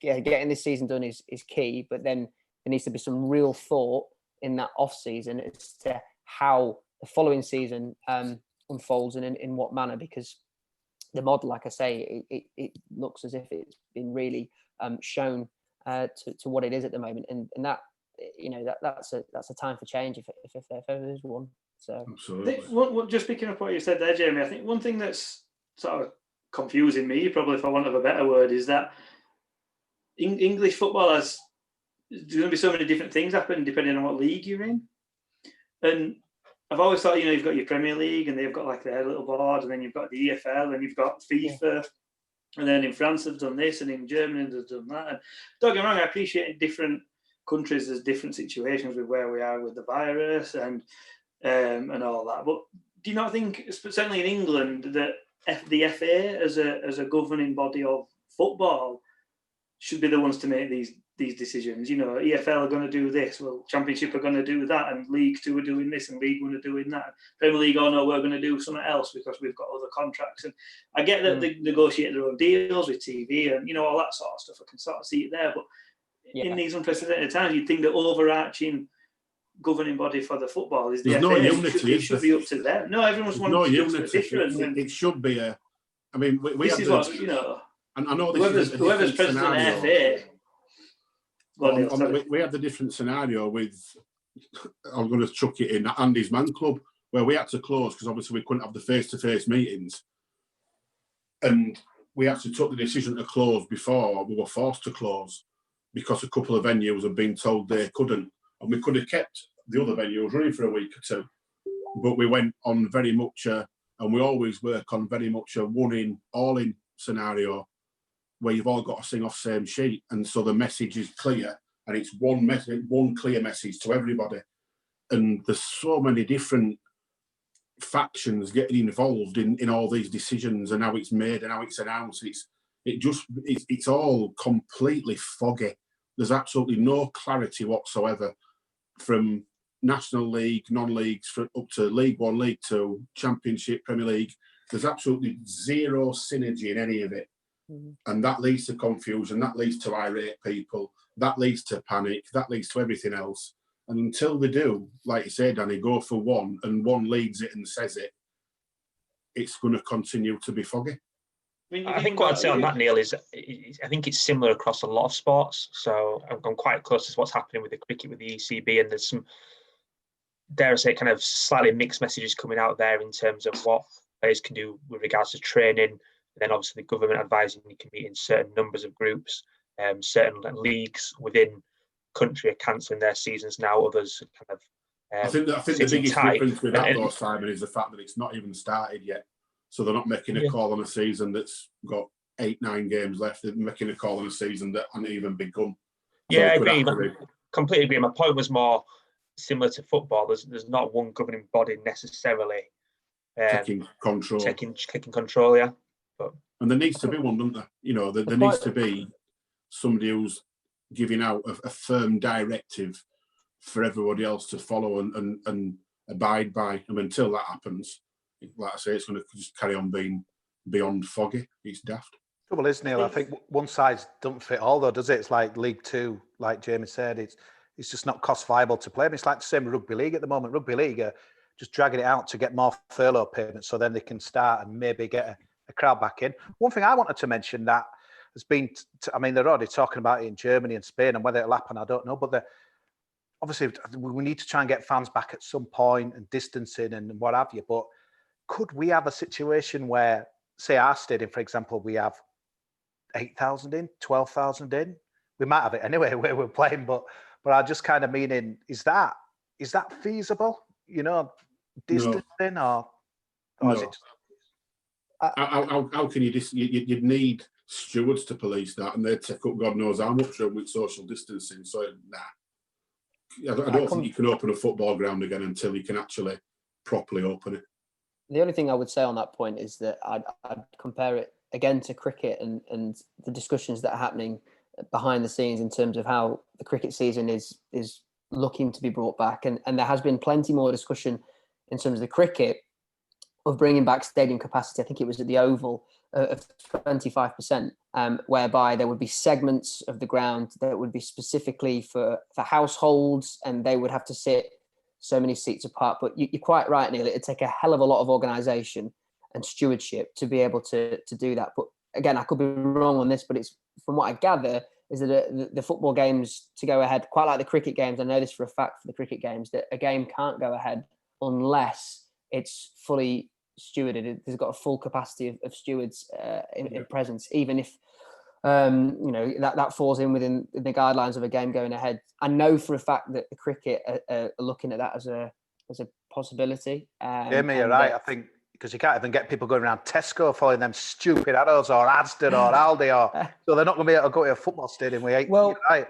getting this season done is key. But then there needs to be some real thought in that off season as to how the following season unfolds and in what manner, because the model, like I say, it looks as if it's been really shown to what it is at the moment, and that that's a time for change if there is one. So absolutely. Just picking up what you said there, Jamie, I think one thing that's sort of confusing me, probably for want of a better word, is that English football there's going to be so many different things happening depending on what league you're in. And I've always thought, you've got your Premier League and they've got like their little board, and then you've got the EFL and you've got FIFA, and then in France they've done this, and in Germany they've done that. And don't get me wrong, I appreciate in different countries there's different situations with where we are with the virus and all that. But do you not think, certainly in England, that the FA as a governing body of football should be the ones to make these decisions? EFL are going to do this, well, Championship are going to do that, and League Two are doing this, and League One are doing that. Premier League, no, we're going to do something else because we've got other contracts. And I get that they negotiate their own deals with TV and all that sort of stuff. I can sort of see it there, but in these unprecedented times, you'd think the overarching governing body for the football is the FA. No unity. It should be up to them. No, everyone's wanting to do different. It should be a. I mean, we this have is the, what And I know this whoever's president of FA. We had the different scenario with. I'm going to chuck it in Andy's Man Club, where we had to close because obviously we couldn't have the face-to-face meetings, and we actually took the decision to close before we were forced to close because a couple of venues had been told they couldn't, and we could have kept the other venues running for a week or two, but we went on very much and we always work on very much a one-in, all-in scenario where you've all got to sing off same sheet, and so the message is clear, and it's one message, one clear message to everybody. And there's so many different factions getting involved in all these decisions and how it's made and how it's announced. It's all completely foggy. There's absolutely no clarity whatsoever from National League, non-leagues, up to League One, League Two, Championship, Premier League. There's absolutely zero synergy in any of it. And that leads to confusion, that leads to irate people, that leads to panic, that leads to everything else. And until they do, like you say, Danny, go for one and one leads it and says it, it's going to continue to be foggy. I think what I'd say on that, Neil, is I think it's similar across a lot of sports. So I'm quite close to what's happening with the cricket, with the ECB, and there's some, dare I say, kind of slightly mixed messages coming out there in terms of what players can do with regards to training. And then obviously the government advising you can meet in certain numbers of groups. Certain leagues within country are cancelling their seasons now. Others are kind of. I think the biggest difference with that, though, Simon, is the fact that it's not even started yet. So they're not making a call on a season that's got 8-9 games left. They're making a call on a season that hasn't even begun. So I agree. Completely agree. My point was more similar to football. There's not one governing body necessarily taking control. Taking control, yeah. And there needs to be one, doesn't there? There needs to be somebody who's giving out a firm directive for everybody else to follow and abide by. And until that happens, like I say, it's going to just carry on being beyond foggy. It's daft. Trouble is, Neil, I think one size doesn't fit all, though, does it? It's like League Two, like Jamie said, it's just not cost viable to play. I mean, it's like the same with Rugby League at the moment. Rugby League are just dragging it out to get more furlough payments so then they can start and maybe get a crowd back in. One thing I wanted to mention that has been, they're already talking about it in Germany and Spain, and whether it'll happen, I don't know. But obviously, we need to try and get fans back at some point and distancing and what have you. But could we have a situation where, say, our stadium, for example, we have 8,000 in, 12,000 in? We might have it anyway where we're playing, but I just kind of meaning, is that feasible? Distancing or no. Is it? How can you'd need stewards to police that, and they'd take up God knows how much with social distancing. So I don't think you can open a football ground again until you can actually properly open it. The only thing I would say on that point is that I'd compare it again to cricket and the discussions that are happening behind the scenes in terms of how the cricket season is looking to be brought back, and there has been plenty more discussion in terms of the cricket of bringing back stadium capacity. I think it was at the Oval of 25%, whereby there would be segments of the ground that would be specifically for households, and they would have to sit so many seats apart. But you're quite right, Neil. It'd take a hell of a lot of organisation and stewardship to be able to do that. But again, I could be wrong on this, but it's from what I gather is that the football games to go ahead, quite like the cricket games. I know this for a fact for the cricket games, that a game can't go ahead unless it's fully stewarded. There's got a full capacity of stewards in presence, even if that falls in within the guidelines of a game going ahead. I know for a fact that the cricket are looking at that as a possibility. You're right. I think because you can't even get people going around Tesco following them stupid adults or Asda or Aldi, so they're not going to be able to go to a football stadium. Well, right.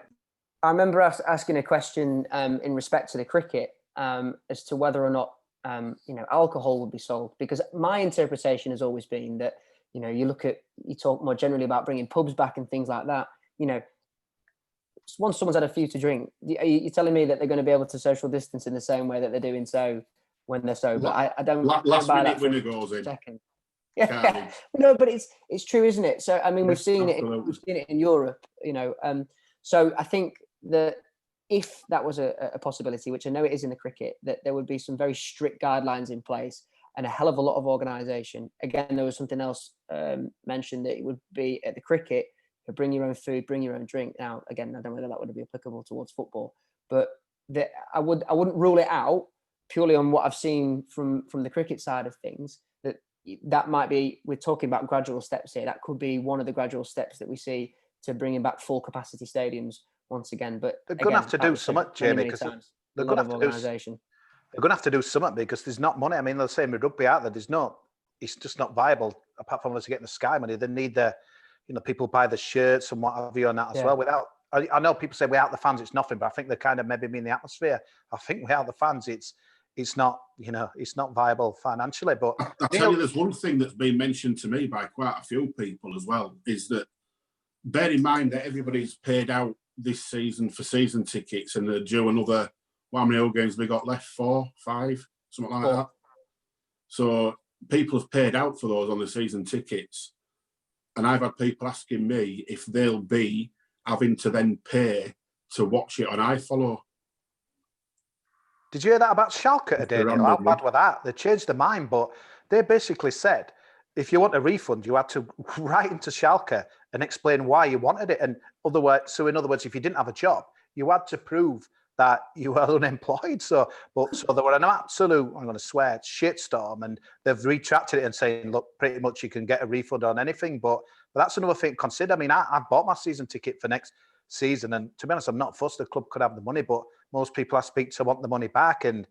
I remember asking a question in respect to the cricket as to whether or not alcohol would be sold, because my interpretation has always been that you talk more generally about bringing pubs back and things like that. Once someone's had a few to drink, you're telling me that they're going to be able to social distance in the same way that they're doing so when they're sober. I don't. Last minute winner goes in. Yeah, no, but it's true, isn't it? So I mean, we've seen it in Europe. So I think that if that was a possibility, which I know it is in the cricket, that there would be some very strict guidelines in place and a hell of a lot of organisation. Again, there was something else mentioned that it would be at the cricket, you bring your own food, bring your own drink. Now, again, I don't know whether that would be applicable towards football, but I wouldn't rule it out purely on what I've seen from the cricket side of things. That might be, we're talking about gradual steps here. That could be one of the gradual steps that we see to bringing back full capacity stadiums once again. But they're going to have to do something, Jamie, because they're going to have to do. They're going to have to do something because there's not money. I mean, they're saying with rugby out there, it's just not viable apart from us getting the Sky money. They need people buy the shirts and what have you on that as well. I know people say without the fans, it's nothing, but I think they kind of maybe mean the atmosphere. I think without the fans, it's not, it's not viable financially. But I'll tell you, there's one thing that's been mentioned to me by quite a few people as well, is that bear in mind that everybody's paid out this season for season tickets and they're due another, how many old games have we got left? 4, 5, something like that. So people have paid out for those on the season tickets. And I've had people asking me if they'll be having to then pay to watch it on iFollow. Did you hear that about Schalke today, Neil? How bad was that? They changed their mind, but they basically said, if you want a refund, you had to write into Schalke and explain why you wanted it. And in other words, if you didn't have a job, you had to prove that you were unemployed. So there were an absolute, I'm going to swear, shitstorm, and they've retracted it and saying, look, pretty much you can get a refund on anything. But that's another thing to consider. I mean, I bought my season ticket for next season, and to be honest, I'm not fussed. The club could have the money, but most people I speak to want the money back. And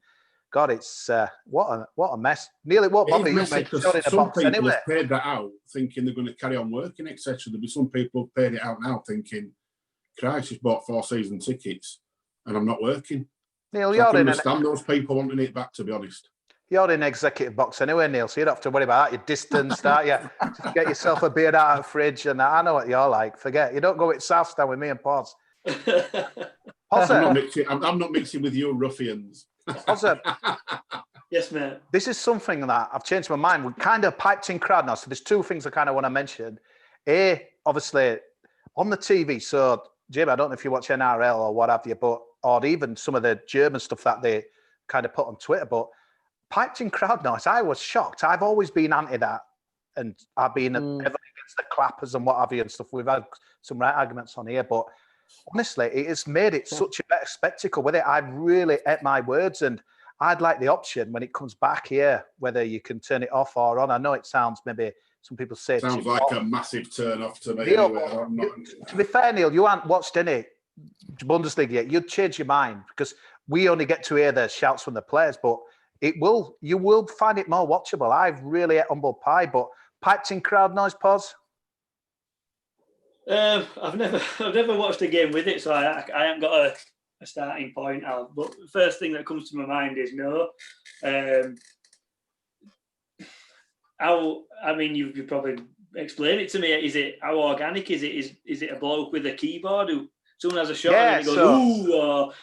God, it's what a mess. Neil, it won't bother you, mate. Some people have paid that out thinking they're going to carry on working, etc. There'll be some people who've paid it out now thinking, Christ, just bought 4 season tickets and I'm not working. Neil, I can understand those people wanting it back, to be honest. You're in executive box anyway, Neil, so you don't have to worry about that. You're distanced, aren't you? Just get yourself a beer out of the fridge, and I know what you're like. Forget, you don't go with Southdown with me and Pods. I'm not mixing with you ruffians. Yes, mate. This is something that I've changed my mind. We're kind of piped in crowd now, so there's 2 things I kind of want to mention. Obviously, on the TV, so Jim, I don't know if you watch NRL or what have you, or even some of the German stuff that they kind of put on Twitter, but piped in crowd noise, I was shocked. I've always been anti that, and I've been heavily against the clappers and what have you and stuff. We've had some right arguments on here, but honestly, it has made it such a better spectacle with it. I've really ate my words, and I'd like the option when it comes back here, whether you can turn it off or on. I know it sounds maybe some people say sounds like a massive turn off to me. Neil, anyway. To be fair, Neil, you haven't watched any Bundesliga yet. You'd change your mind because we only get to hear the shouts from the players, but you will find it more watchable. I've really ate humble pie, but piped in crowd noise, Pause. I've never watched a game with it, so I haven't got a starting point. But the first thing that comes to my mind is no. You probably explain it to me. How organic is it? Is it a bloke with a keyboard who someone has a shot and then he goes ooh, or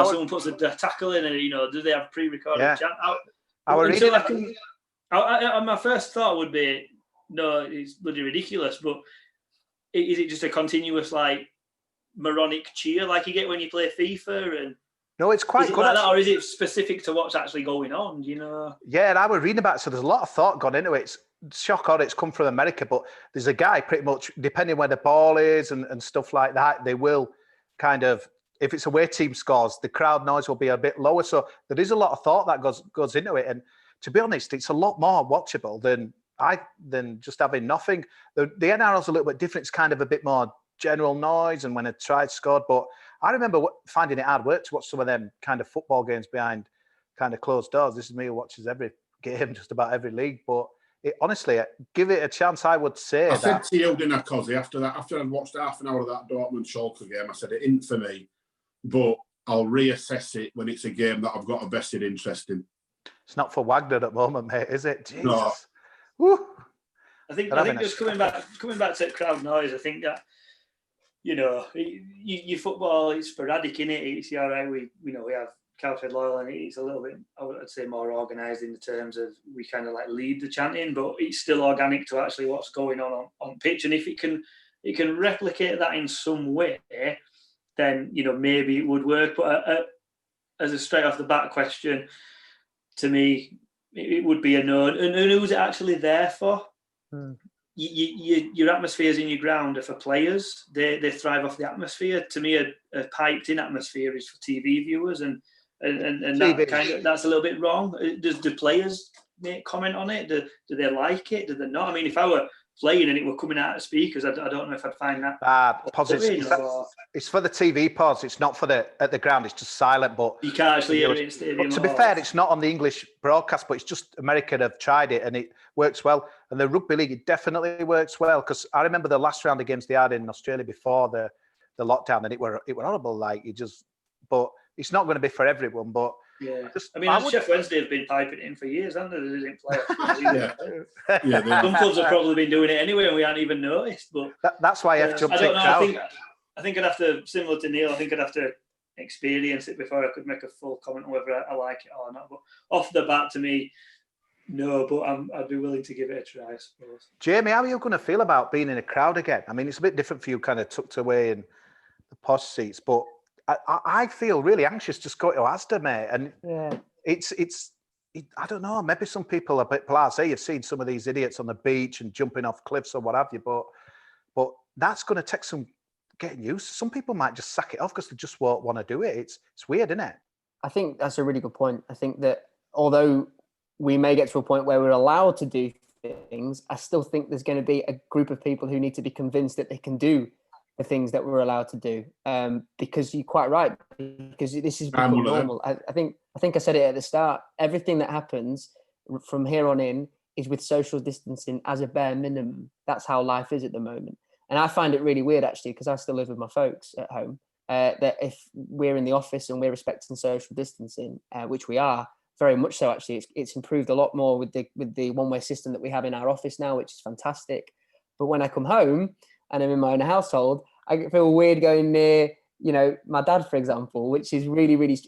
someone puts a tackle in, and do they have pre-recorded chant? My first thought would be no, it's bloody ridiculous. But is it just a continuous like moronic cheer like you get when you play FIFA? And no, it's quite good. Like that, or is it specific to what's actually going on? You know? Yeah, and I was reading about it, so there's a lot of thought gone into it. It's shock on it's come from America, but there's a guy pretty much, depending where the ball is and stuff like that, they will kind of, if it's away team scores, the crowd noise will be a bit lower. So there is a lot of thought that goes into it. And to be honest, it's a lot more watchable than just having nothing. The NRL's a little bit different. It's kind of a bit more general noise and when a try scored. But I remember finding it hard work to watch some of them kind of football games behind kind of closed doors. This is me who watches every game, just about every league. But honestly, give it a chance, I would say. I said to you, didn't I, Cozzy, after I'd watched half an hour of that Dortmund-Schalke game, I said it isn't for me, but I'll reassess it when it's a game that I've got a vested interest in. It's not for Wagner at the moment, mate, is it? Jesus. No. Woo. I think just coming back to crowd noise, I think that, you know, your football is sporadic, innit? It's all right. We have Cowhead Loyal, and it's a little bit, I would say, more organised in the terms of we kind of like lead the chanting, but it's still organic to actually what's going on pitch. And if it can replicate that in some way, then, you know, maybe it would work. But as a straight off the bat question, to me, it would be a no. And who's it actually there for? Your atmospheres in your ground are for players. They thrive off the atmosphere. To me, a piped in atmosphere is for TV viewers, and that's a little bit wrong. Do players make comment on it? Do they like it? Do they not? I mean, if I were playing and it were coming out of speakers, I don't know if I'd find that. It's for the TV pods. It's not for at the ground. It's just silent. But you can't actually hear it in stadium. But to be fair, it's not on the English broadcast, but it's just America have tried it and it works well. And the rugby league, it definitely works well, because I remember the last round of games they had in Australia before the lockdown, and it were horrible. Like but it's not going to be for everyone. But yeah, Sheff Wednesday have been piping it in for years, haven't they? They didn't play. Some clubs have probably been doing it anyway, and we hadn't even noticed. But that's why you have to. I don't know. I think I'd have to, similar to Neil, I think I'd have to experience it before I could make a full comment on whether I like it or not. But off the bat, to me, no. But I'd be willing to give it a try, I suppose. Jamie, how are you going to feel about being in a crowd again? I mean, it's a bit different for you, kind of tucked away in the posh seats, but I feel really anxious just going to Asda, mate. And I don't know, maybe some people are a bit blasé. You've seen some of these idiots on the beach and jumping off cliffs or what have you, but that's going to take some getting used to. Some people might just sack it off because they just won't want to do it. It's weird, isn't it? I think that's a really good point. I think that although we may get to a point where we're allowed to do things, I still think there's going to be a group of people who need to be convinced that they can do the things that we're allowed to do, because you're quite right, because this is become normal. I think I said it at the start. Everything that happens from here on in is with social distancing as a bare minimum. That's how life is at the moment. And I find it really weird, actually, because I still live with my folks at home, that if we're in the office and we're respecting social distancing, which we are, very much so, actually, it's improved a lot more with the one-way system that we have in our office now, which is fantastic. But when I come home and I'm in my own household, I feel weird going near, you know, my dad, for example, which is really, really,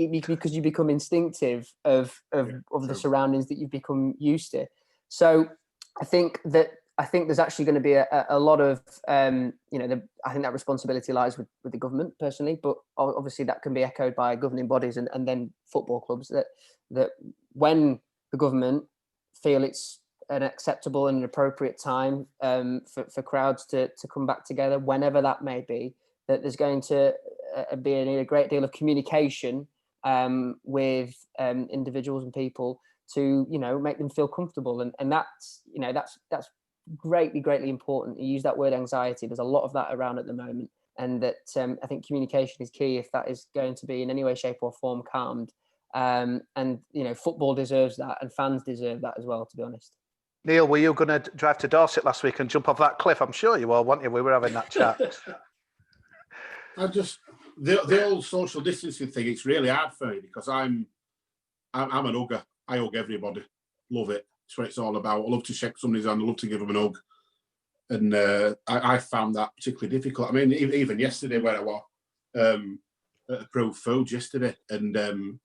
because you become instinctive of the surroundings that you've become used to. So I think there's actually going to be a lot of, I think that responsibility lies with the government personally, but obviously that can be echoed by governing bodies and then football clubs that when the government feel it's an acceptable and an appropriate time for crowds to come back together, whenever that may be, that there's going to be a great deal of communication with individuals and people to, you know, make them feel comfortable. And that's greatly important. You use that word anxiety. There's a lot of that around at the moment. And that I think communication is key if that is going to be in any way, shape or form calmed. And, you know, football deserves that and fans deserve that as well, to be honest. Neil, were you going to drive to Dorset last week and jump off that cliff? I'm sure you were, weren't you? We were having that chat. The old social distancing thing, it's really hard for me because I'm an hugger. I hug everybody. Love it. That's what it's all about. I love to shake somebody's hand. I love to give them an hug. And I found that particularly difficult. I mean, even yesterday where I was at Approved Foods yesterday, and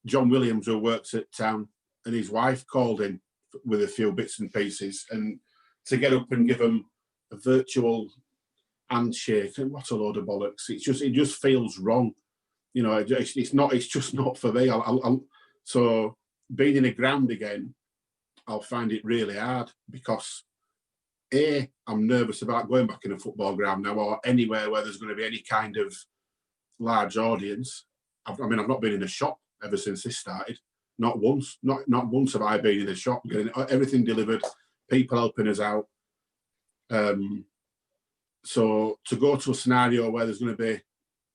John Williams, who works at town, and his wife called in with a few bits and pieces, and to get up and give them a virtual handshake, and what a load of bollocks. It just feels wrong. You know, it's just not for me. So being in a ground again, I'll find it really hard because I'm nervous about going back in a football ground now or anywhere where there's going to be any kind of large audience. I've not been in a shop ever since this started. Not once. Not once have I been in a shop getting everything delivered, people helping us out. So to go to a scenario where there's going to be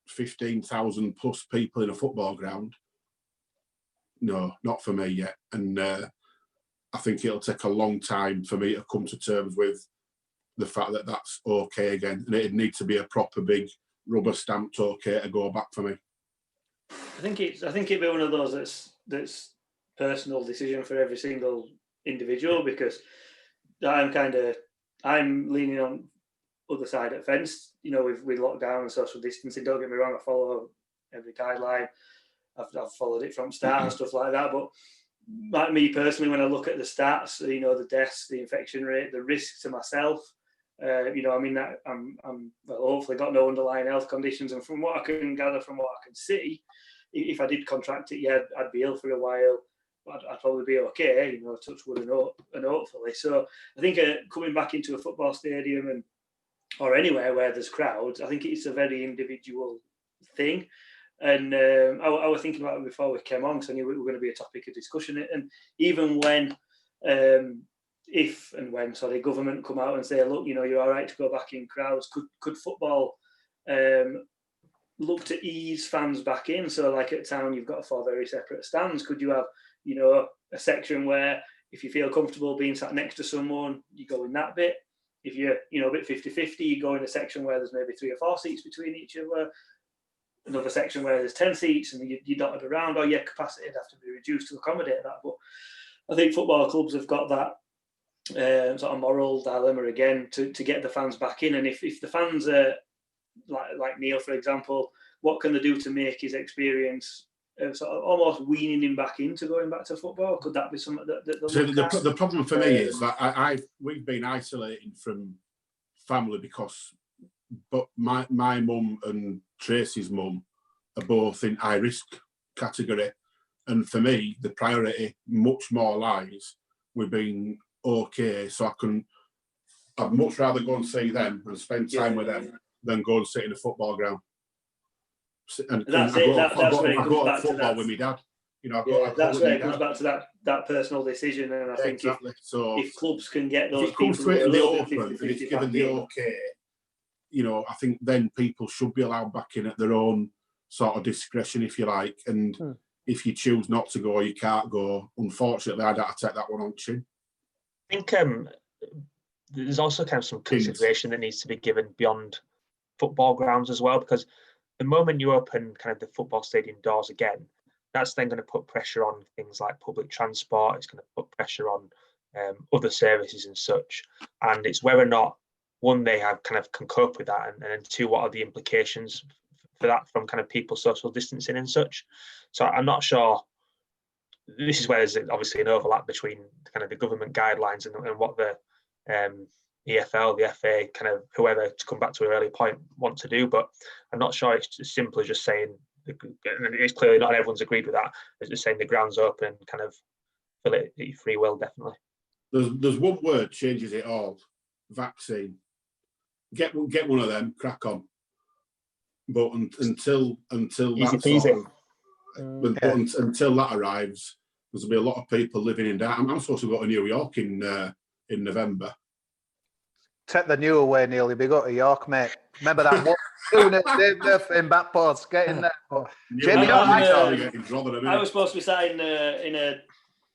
15,000 plus people in a football ground, no, not for me yet. And I think it'll take a long time for me to come to terms with the fact that that's okay again. And it'd need to be a proper big rubber stamped okay to go back for me. I think it'd be one of those that's personal decision for every single individual, because I'm leaning on other side of the fence, you know, with lockdown and social distancing. Don't get me wrong, I follow every guideline. I've followed it from start and stuff like that. But like me personally, when I look at the stats, you know, the deaths, the infection rate, the risk to myself, you know, I mean, that I'm well, hopefully got no underlying health conditions. And from what I can gather, from what I can see, if I did contract it, yeah, I'd be ill for a while. I'd probably be okay, you know, touch wood and hopefully. So I think coming back into a football stadium or anywhere where there's crowds, I think it's a very individual thing. And I was thinking about it before we came on, because I knew it was going to be a topic of discussion. And even when, if and when, government come out and say, look, you know, you're all right to go back in crowds, could football look to ease fans back in? So like at Town, you've got 4 very separate stands. Could you have, you know, a section where if you feel comfortable being sat next to someone, you go in that bit? If you're, you know, a bit 50-50, you go in a section where there's maybe 3 or 4 seats between each other. Another section where there's 10 seats and you dotted around, or your capacity would have to be reduced to accommodate that. But I think football clubs have got that sort of moral dilemma again to get the fans back in. And if the fans are like Neil, for example, what can they do to make his experience sort of almost weaning him back into going back to football? Could that be something that so the problem for me is that we've been isolating from family because my mum and Tracy's mum are both in high risk category, and for me the priority much more lies with being okay. So I'd much rather go and see them and spend time with them than go and sit in a football ground. And I go to football with my dad. You know, that's where it comes back to that personal decision. And I think if clubs can get those people to it in the open and it's given the okay, you know, I think then people should be allowed back in at their own sort of discretion, if you like. And if you choose not to go, you can't go. Unfortunately, I'd have to take that one on chin. I think there's also kind of some consideration that needs to be given beyond football grounds as well, because the moment you open kind of the football stadium doors again, that's then going to put pressure on things like public transport. It's going to put pressure on other services and such. And it's whether or not, one, they have kind of can cope with that, and then 2, what are the implications for that from kind of people social distancing and such. So I'm not sure. This is where there's obviously an overlap between kind of the government guidelines and what the EFL, the FA, kind of whoever, to come back to an early point, want to do. But I'm not sure it's as simple as just saying, and it's clearly not everyone's agreed with that, as just saying the ground's open, kind of fill it at your free will, definitely. There's one word changes it all: vaccine. Get one of them, crack on. But until that until that arrives, there's gonna be a lot of people living in that. I'm supposed to go to New York in November. Take the new away, Neil. You'll be going to York, mate. Remember that one? Doing it in back post, get in there. Jamie, I was supposed to be sat in a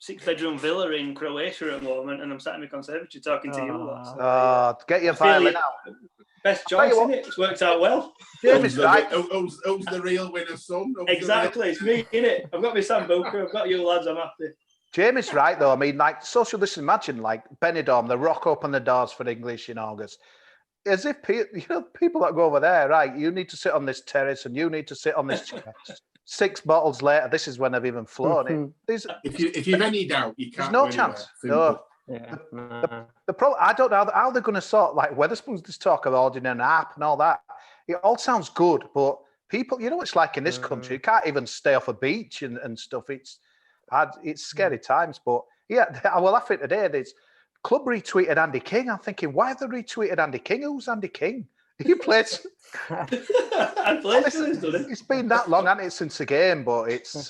6-bedroom villa in Croatia at the moment, and I'm sat in the conservatory talking to you. Get your violin out. Best choice, isn't it? It's worked out well. Who's the real winner, son? Exactly, it's me, innit? I've got my Sambuca, I've got you lads, I'm happy. Jamie's right, though. I mean, like, social distancing, imagine, like, Benidorm, the rock open the doors for English in August. As if, people that go over there, right, you need to sit on this terrace and you need to sit on this chair. 6 bottles later, this is when I've even flown it. If you've any doubt, you can't. There's no chance. No. Yeah. The problem, I don't know how they're going to sort, like Weatherspoon's this talk of ordering an app and all that. It all sounds good, but people, you know, it's like in this country, you can't even stay off a beach and stuff. It's scary times, but yeah, I will laugh at today. There's club retweeted Andy King. I'm thinking, why have they retweeted Andy King? Who's Andy King? He plays. It's been that long, hasn't it, since the game? But it's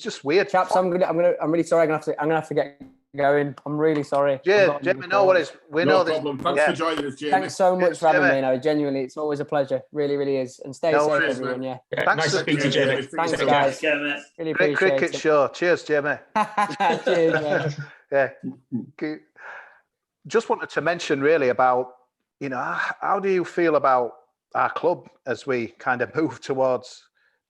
just weird. Chaps, I'm really sorry. I'm gonna have to get going. I'm really sorry. Jamie, no worries. No problem. Thanks for joining us, Jamie. Thanks so much for having me. No, genuinely, it's always a pleasure. Really, really is. And stay safe, everyone. Mate. Yeah. Nice to speak to you, Jamie. Thanks, guys. Really Great appreciate cricket it. show. Cheers, Jamie. Cheers, mate. Yeah. Just wanted to mention really about, you know, how do you feel about our club as we kind of move towards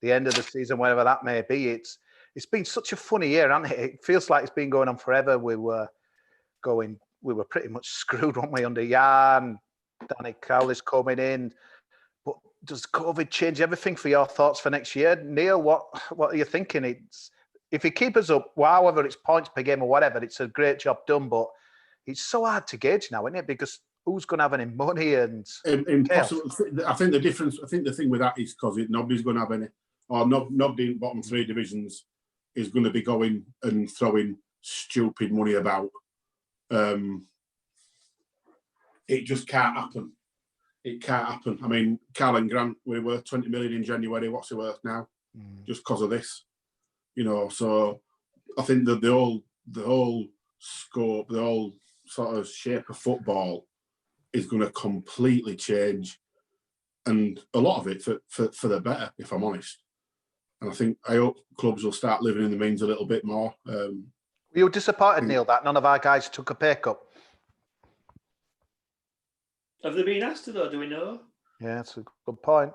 the end of the season, whatever that may be? It's been such a funny year, hasn't it? It feels like it's been going on forever. We were pretty much screwed, weren't we, under Jan, Danny Cowley's coming in. But does COVID change everything for your thoughts for next year? Neil, what are you thinking? If he keeps us up, however it's points per game or whatever, it's a great job done, but it's so hard to gauge now, isn't it? Because who's going to have any money and impossible. I think the thing with that is because nobody's going to have any, or nobody in bottom three divisions is going to be going and throwing stupid money about. It just can't happen. It can't happen. I mean, Carl and Grant, we were 20 million in January. What's it worth now? Just because of this, you know. So I think that the whole scope, the whole sort of shape of football is going to completely change, and a lot of it for the better, if I'm honest. And I hope clubs will start living in the means a little bit more. Were you disappointed, Neil, that none of our guys took a pay cut? Have they been asked to, though? Do we know? Yeah, that's a good point.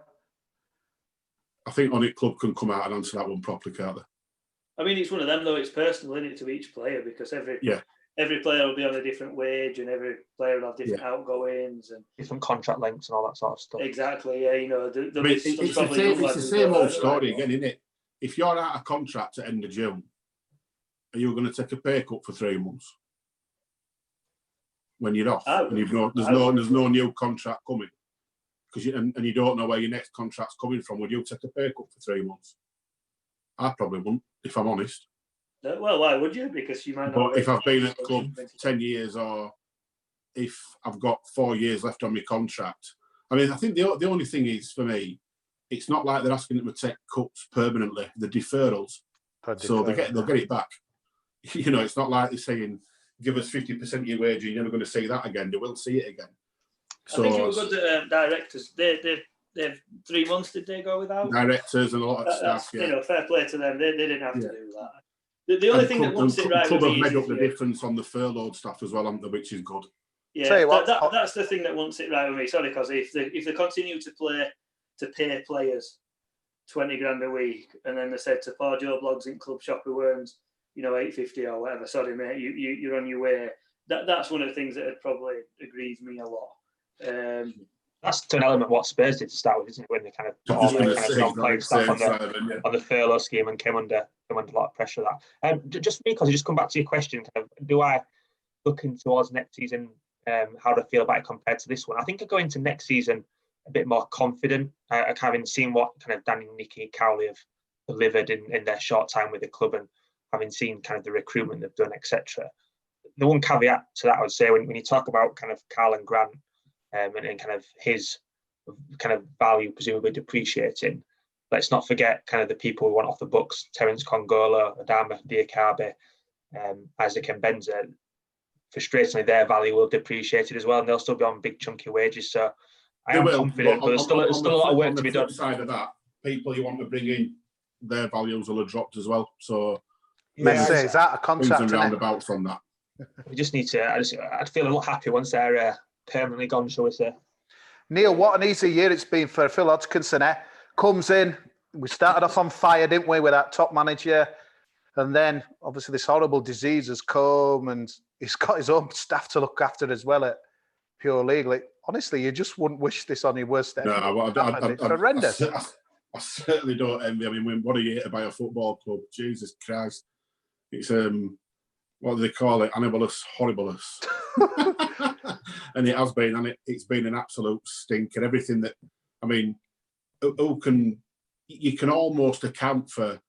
I think Onic Club can come out and answer that one properly, can't they? I mean, it's one of them, though. It's personal, isn't it, to each player, because every player will be on a different wage, and every player will have different outgoings and different contract lengths and all that sort of stuff. Exactly, yeah. You know, it's the same old story again, isn't it? If you're out of contract at end of June, are you going to take a pay cut for 3 months when you're off? And there's no new contract coming because you don't know where your next contract's coming from. Would you take a pay cut for 3 months? I probably wouldn't, if I'm honest. Well, why would you? Because you might not. But if I've been at the club 10 years, or if I've got 4 years left on my contract, I mean, I think the only thing is for me, it's not like they're asking them to take cuts permanently. The deferrals, so they'll get it back. You know, it's not like they're saying, give us 50% of your wage, and you're never going to see that again. They will see it again. So, I think it was good directors. They've 3 months. Did they go without directors and a lot of staff? You know, fair play to them. They didn't have to do that. The only thing that won't sit right club with have me made is up the difference on the furloughed staff as well, haven't they, which is good. Yeah, that's the thing that won't sit right with me. Sorry, because if they continue to pay players 20 grand a week, and then they said to poor Joe Bloggs in Club Shop who earns, you know, 850 or whatever, sorry mate, you're on your way. That's one of the things that had probably aggrieves me a lot. That's to an element what Spurs did to start with, isn't it? When they kind of non-playing stuff on the furlough scheme and came under a lot of pressure. Just because I just come back to your question, kind of, do I looking towards next season? How do I feel about it compared to this one? I think I go into next season a bit more confident, having seen what kind of Danny, Nicky, Cowley have delivered in their short time with the club, and having seen kind of the recruitment they've done, etc. The one caveat to that, I would say, when you talk about kind of Carl and Grant and kind of his kind of value presumably depreciating, let's not forget kind of the people who want off the books: Terence Congola, Adama Diakabe, Isaac Mbenza. Frustratingly, their value will depreciate as well, and they'll still be on big chunky wages. So I am confident, but there's still a lot of work to be done. On the flip side of that, people you want to bring in, their values will have dropped as well. So Messi, is that a contract? And roundabouts on that. We just need to. I'd feel a lot happier once they're permanently gone, shall we say? Neil, what an easy year it's been for Phil Hodgkinson. Comes in, we started off on fire, didn't we, with that top manager, and then obviously this horrible disease has come, and he's got his own staff to look after as well at Pure League. Honestly, you just wouldn't wish this on your worst enemy. No, it's horrendous. I certainly don't envy. I mean, what a year to buy a football club. Jesus Christ. It's what do they call it? Animalus horribilus. And it has been, and it's been an absolute stinker. Everything that, I mean, you can almost account for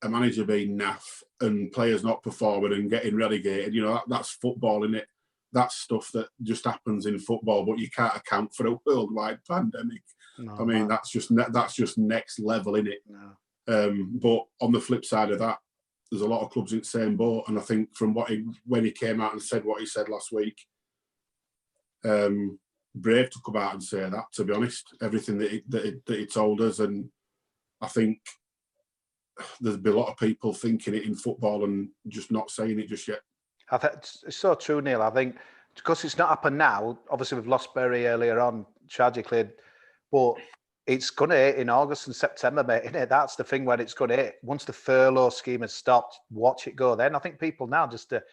a manager being naff and players not performing and getting relegated. You know, that's football, isn't it? That's stuff that just happens in football, but you can't account for a worldwide pandemic. No, I mean, that's just next level, isn't it? No. But on the flip side of that, there's a lot of clubs in the same boat, and I think from when he came out and said what he said last week, brave to come out and say that. To be honest, everything that he told us, and I think there'll be a lot of people thinking it in football and just not saying it just yet. I think it's so true, Neil. I think because it's not happened now. Obviously, we've lost Berry earlier on, tragically, but it's going to hit in August and September, mate. Isn't it? That's the thing when it's going to hit. Once the furlough scheme has stopped, watch it go. Then I think people now just, they're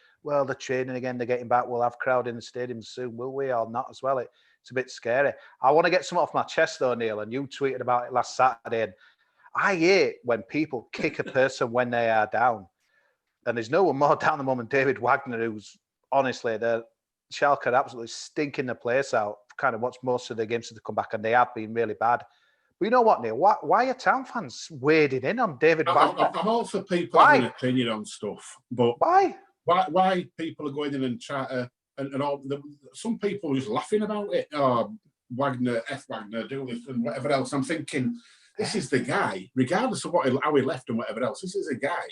training again. They're getting back. We'll have crowd in the stadium soon, will we, or not as well? It's a bit scary. I want to get some off my chest though, Neil. And you tweeted about it last Saturday. And I hate when people kick a person when they are down. And there's no one more down the moment David Wagner, who's honestly, the Schalke are absolutely stinking the place out. Kind of watched most of the games to come back, and they have been really bad. But you know what, Neil? Why are town fans wading in on David Wagner? I'm all for people having an opinion on stuff, but why people are going in and try to, and all some people are just laughing about it. Oh, Wagner, Wagner, do this and whatever else. I'm thinking, this is the guy, regardless of how he left and whatever else. This is a guy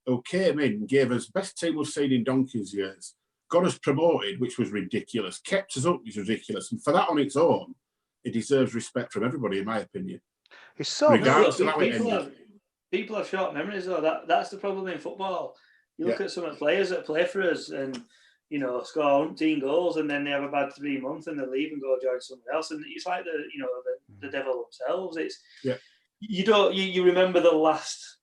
who came in, gave us best team we've seen in donkey's years, got us promoted, which was ridiculous, kept us up, which was ridiculous. And for that on its own, it deserves respect from everybody, in my opinion. It's so regardless of how it ended. People have short memories, though. That's the problem in football. You look at some of the players that play for us and, you know, score 18 goals and then they have a bad 3 months and they leave and go join somewhere else. And it's like the devil themselves. It's you remember the last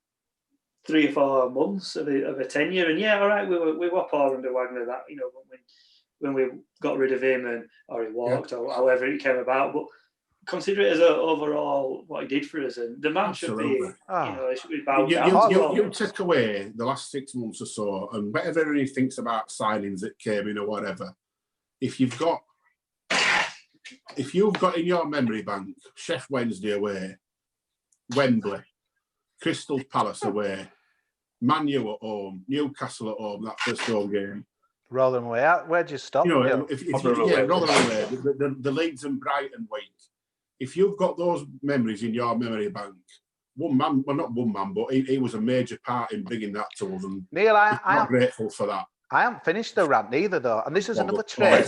3 or 4 months of a tenure, and all right, we were poor under Wagner. That when we got rid of him or he walked or however it came about, but consider it as overall what he did for us, and the man should be, it should be bowed down. You take away the last 6 months or so, and whatever he thinks about signings that came in or whatever. If you've got in your memory bank Chef Wednesday away, Wembley, Crystal Palace away, Man U at home, Newcastle at home, that first home game. Rotherham away. Where'd you stop? Rotherham away, the Leeds and Brighton week. If you've got those memories in your memory bank, one man, well, not one man, but he was a major part in bringing that to us. And Neil, I'm grateful for that. I haven't finished the rant either, though. And this is another trait.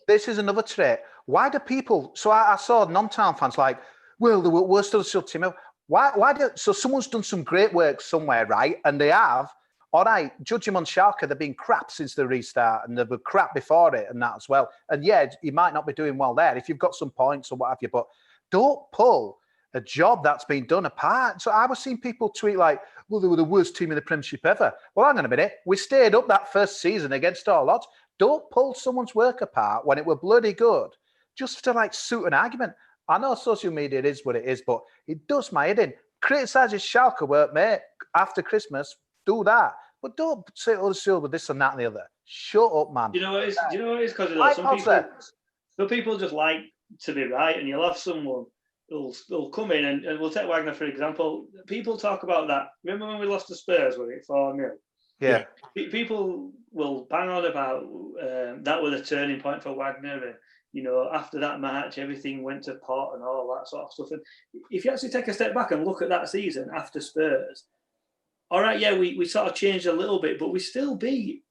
This is another trait. Why do people... So I saw non-town fans like, well, we're still a team. So someone's done some great work somewhere, right? And they have. All right, judge him on Schalke, they've been crap since the restart and they were crap before it and that as well. And yeah, you might not be doing well there if you've got some points or what have you, but don't pull a job that's been done apart. So I was seeing people tweet like, well, they were the worst team in the Premiership ever. Well, hang on a minute. We stayed up that first season against all odds. Don't pull someone's work apart when it were bloody good just to like suit an argument. I know social media is what it is, but it does my head in. Criticise his Schalke work, mate, after Christmas. Do that, but don't say Silver this and that and the other. Shut up, man. Do you know what it is? Because some people just like to be right, and you'll have someone who'll come in and we'll take Wagner for example. People talk about that. Remember when we lost to Spurs? Was it 4-0? Yeah. People will bang on about that was a turning point for Wagner, and after that match, everything went to pot and all that sort of stuff. And if you actually take a step back and look at that season after Spurs. All right, yeah, we sort of changed a little bit, but we still beat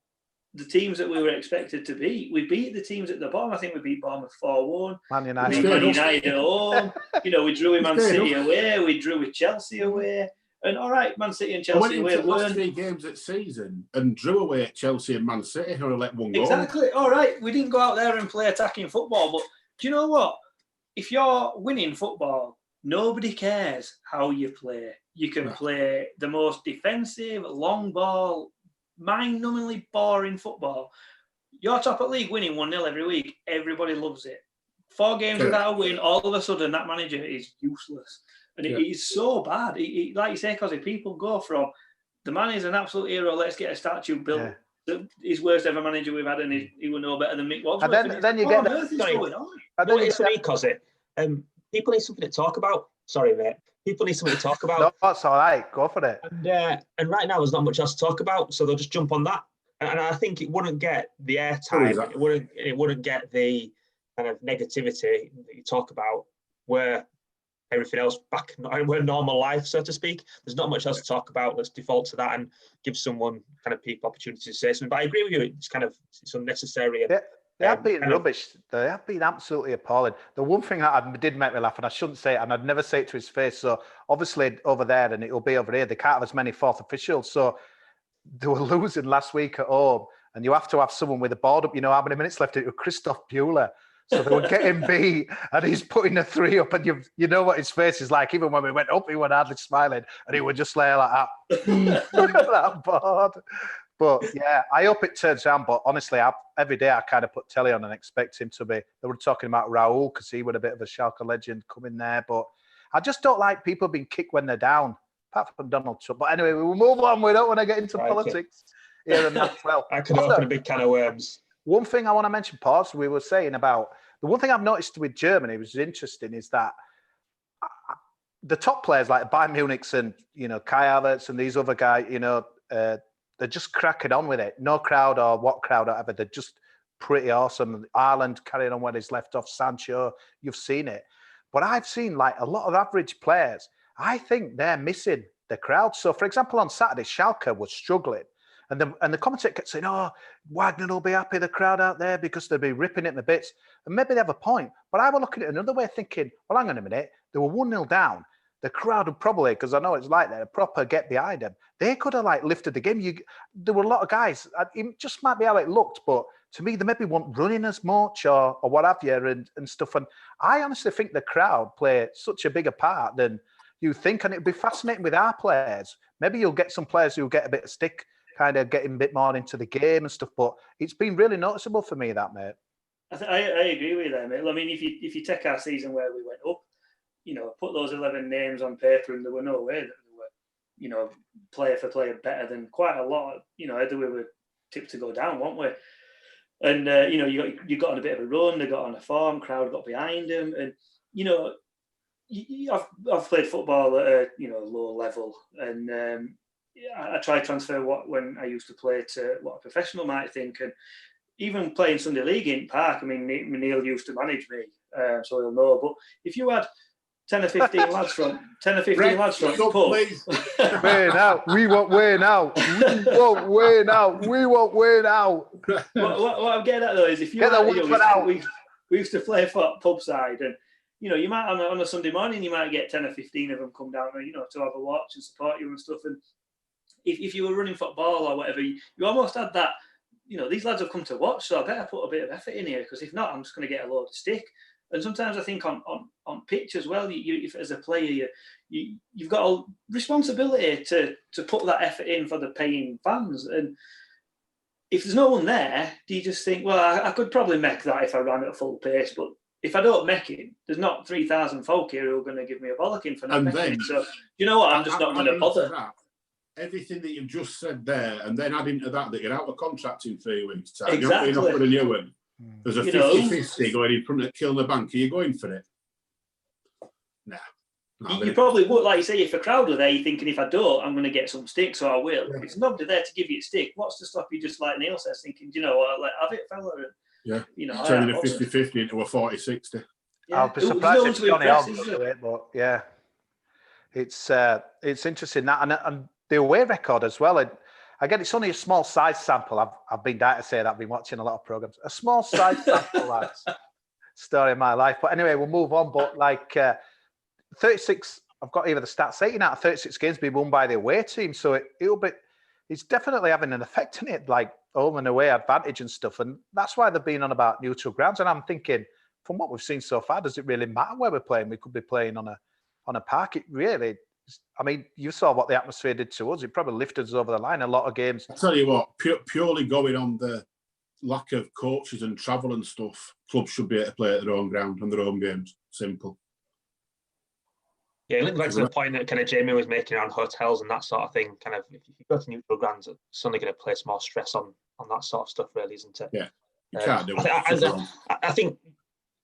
the teams that we were expected to beat. We beat the teams at the bottom. I think we beat Bournemouth 4-1. Man United. We beat Man United at home. We drew with Man City away. We drew with Chelsea away. And all right, Man City and Chelsea away. We went into the last 3 games at season and drew away at Chelsea and Man City, who let one go. Exactly. All right, we didn't go out there and play attacking football, but do you know what? If you're winning football, nobody cares how you play. You can play the most defensive, long ball, mind-numbingly boring football. You're top of league winning 1-0 every week. Everybody loves it. 4 games without a win, all of a sudden that manager is useless. And it is so bad. Like you say, because people go from, the man is an absolute hero, let's get a statue built, his worst ever manager we've had, and he will know better than Mick Wadsworth. And then you get that. Earth is going on? No, it's funny, cause people need something to talk about. Sorry, mate. People need something to talk about. No, that's all right. Go for it. And right now, there's not much else to talk about, so they'll just jump on that. And I think it wouldn't get the airtime. It wouldn't get the kind of negativity that you talk about, where everything else back where normal life, so to speak. There's not much else to talk about. Let's default to that and give someone kind of people opportunity to say something. But I agree with you. It's unnecessary. And, they have been rubbish. They have been absolutely appalling. The one thing that did make me laugh, and I shouldn't say it, and I'd never say it to his face. So obviously over there, and it'll be over here, they can't have as many fourth officials. So they were losing last week at home, and you have to have someone with a board up. You know how many minutes left? It was Christoph Bueller. So they were getting beat, and he's putting a 3 up, and you know what his face is like. Even when we went up, he was hardly smiling, and he would just lay like that. Look at that board. But yeah, I hope it turns around. But honestly, every day I kind of put telly on and expect him to be. They were talking about Raul because he was a bit of a Schalke legend coming there. But I just don't like people being kicked when they're down, apart from Donald Trump. But anyway, we'll move on. We don't want to get into politics here and that. Well, I could open a big can of worms. One thing I want to mention, Paul, we were saying about the one thing I've noticed with Germany, which is interesting, is that the top players like Bayern Munich's and Kai Havertz and these other guys, they're just cracking on with it. No crowd or what crowd or whatever. They're just pretty awesome. Ireland carrying on where he's left off. Sancho, you've seen it. But I've seen like a lot of average players. I think they're missing the crowd. So, for example, on Saturday, Schalke was struggling. And the commentator kept saying, oh, Wagner will be happy, the crowd out there, because they'll be ripping it in the bits. And maybe they have a point. But I was looking at it another way thinking, well, hang on a minute. They were 1-0 down. The crowd would probably, because I know it's like that, proper get behind them. They could have like lifted the game. There were a lot of guys. It just might be how it looked, but to me, they maybe weren't running as much or what have you and stuff. And I honestly think the crowd play such a bigger part than you think. And it'd be fascinating with our players. Maybe you'll get some players who'll get a bit of stick, kind of getting a bit more into the game and stuff. But it's been really noticeable for me, that, mate. I agree with you there, mate. I mean, if you take our season where we went up, put those 11 names on paper, and there were no way that they were, player for player better than quite a lot. We were tipped to go down, weren't we? And you got on a bit of a run. They got on a form. Crowd got behind them, and I've played football at a low level, and I try to transfer when I used to play to what a professional might think, and even playing Sunday League in Park. I mean, Neil used to manage me, so he'll know. But if you had 10 or 15 lads from pub. Way now. We want way now. We want way now. We want way now. What I'm getting at though is if you we used to play for pub side, and you might on a Sunday morning you might get 10 or 15 of them come down to have a watch and support you and stuff. And if you were running football or whatever, you almost had that. These lads have come to watch, so I better put a bit of effort in here, because if not, I'm just going to get a load of stick. And sometimes I think on pitch as well, if as a player, you've got a responsibility to put that effort in for the paying fans. And if there's no one there, do you just think, well, I could probably make that if I ran at full pace, but if I don't make it, there's not 3,000 folk here who are going to give me a bollocking for not making it. So you know what? I'm just not going to bother. Everything that you've just said there, and then add into that you're out of contract in 3 weeks' time. Exactly. You're not putting a new one. There's a 50-50 going in front of Kilnabank. Are you going for it? Nah. You probably would, like you say, if a crowd were there, you're thinking, if I don't, I'm going to get some stick, so I will. Yeah. If there's nobody there to give you a stick, what's to stop you, just like Neil says, thinking, do you know what, have it, fella? And, turning a 50-50 into a 40-60. Yeah. I'll be surprised if Johnny Hogg will do it, but yeah. It's interesting that, and the away record as well. Again, it's only a small size sample. I've been dying to say that. I've been watching a lot of programs. A small size sample, lads. Story of my life. But anyway, we'll move on. But 36, I've got either the stats, 18 out of 36 games being won by the away team. So it's definitely having an effect on it, like home and away advantage and stuff. And that's why they've been on about neutral grounds. And I'm thinking, from what we've seen so far, does it really matter where we're playing? We could be playing on a park. It really, I mean, you saw what the atmosphere did to us. It probably lifted us over the line. A lot of games. I tell you what, purely going on the lack of coaches and travel and stuff, clubs should be able to play at their own ground and their own games. Simple. Yeah, it looks like the point that kind of Jamie was making around hotels and that sort of thing. Kind of, if you go to neutral grounds, it's only going to place more stress on that sort of stuff, really, isn't it? Yeah, you can't do it. I think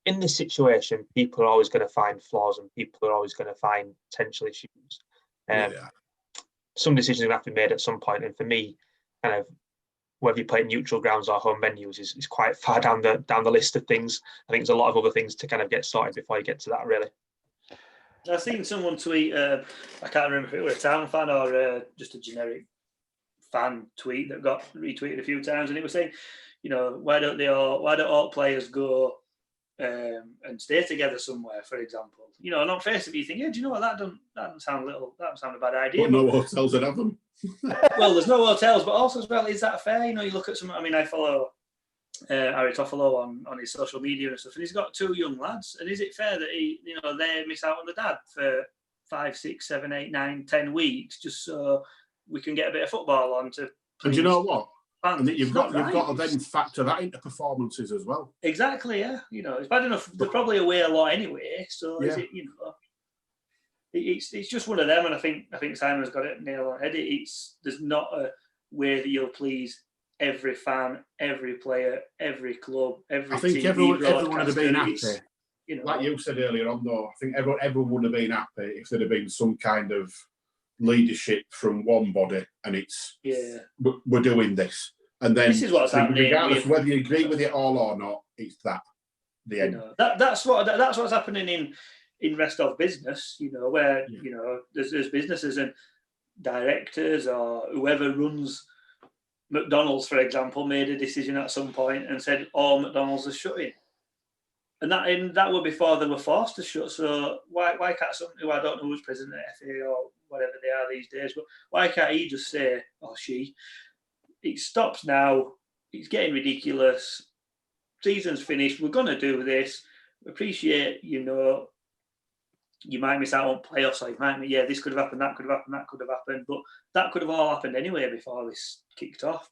in this situation, people are always going to find flaws, and people are always going to find potential issues. Some decisions are going to have to be made at some point, and for me, kind of whether you play neutral grounds or home venues is quite far down the list of things. I think there's a lot of other things to kind of get sorted before you get to that, really. I've seen someone tweet, I can't remember if it was a town fan or just a generic fan tweet that got retweeted a few times, and it was saying, why don't all players go and stay together somewhere, for example? And on face of it, you think, do you know what, that doesn't sound a bad idea. But no hotels that have them. Well, there's no hotels, but also as well, is that fair? You look at some. I mean, I follow Harry Toffolo on his social media and stuff, and he's got 2 young lads. And is it fair that they miss out on the dad for 5, 6, 7, 8, 9, 10 weeks just so we can get a bit of football on to? And you know what? And you've got right. to then factor that into performances as well. Exactly, yeah. It's bad enough. They're probably away a lot anyway. So is it? It's just one of them, and I think Simon's got it nailed on the head. There's not a way that you'll please every fan, every player, every club, every. I think TV everyone would have been happy. Like you said earlier on, though, I think everyone would have been happy if there'd have been some kind of leadership from one body, and it's we're doing this, and then this is what's happening. Regardless whether you agree with it all or not, it's the end. That's what's happening in rest of business, where there's businesses and directors or whoever runs McDonald's, for example, made a decision at some point and said all McDonald's are shutting, and that were before they were forced to shut. So why can't someone who I don't know who's president of FA or whatever they are these days, but why can't he just say, or she, it stops now, it's getting ridiculous, season's finished, we're going to do this, appreciate, you might miss out on playoffs, or you might, this could have happened, that could have happened, that could have happened, but that could have all happened anyway before this kicked off.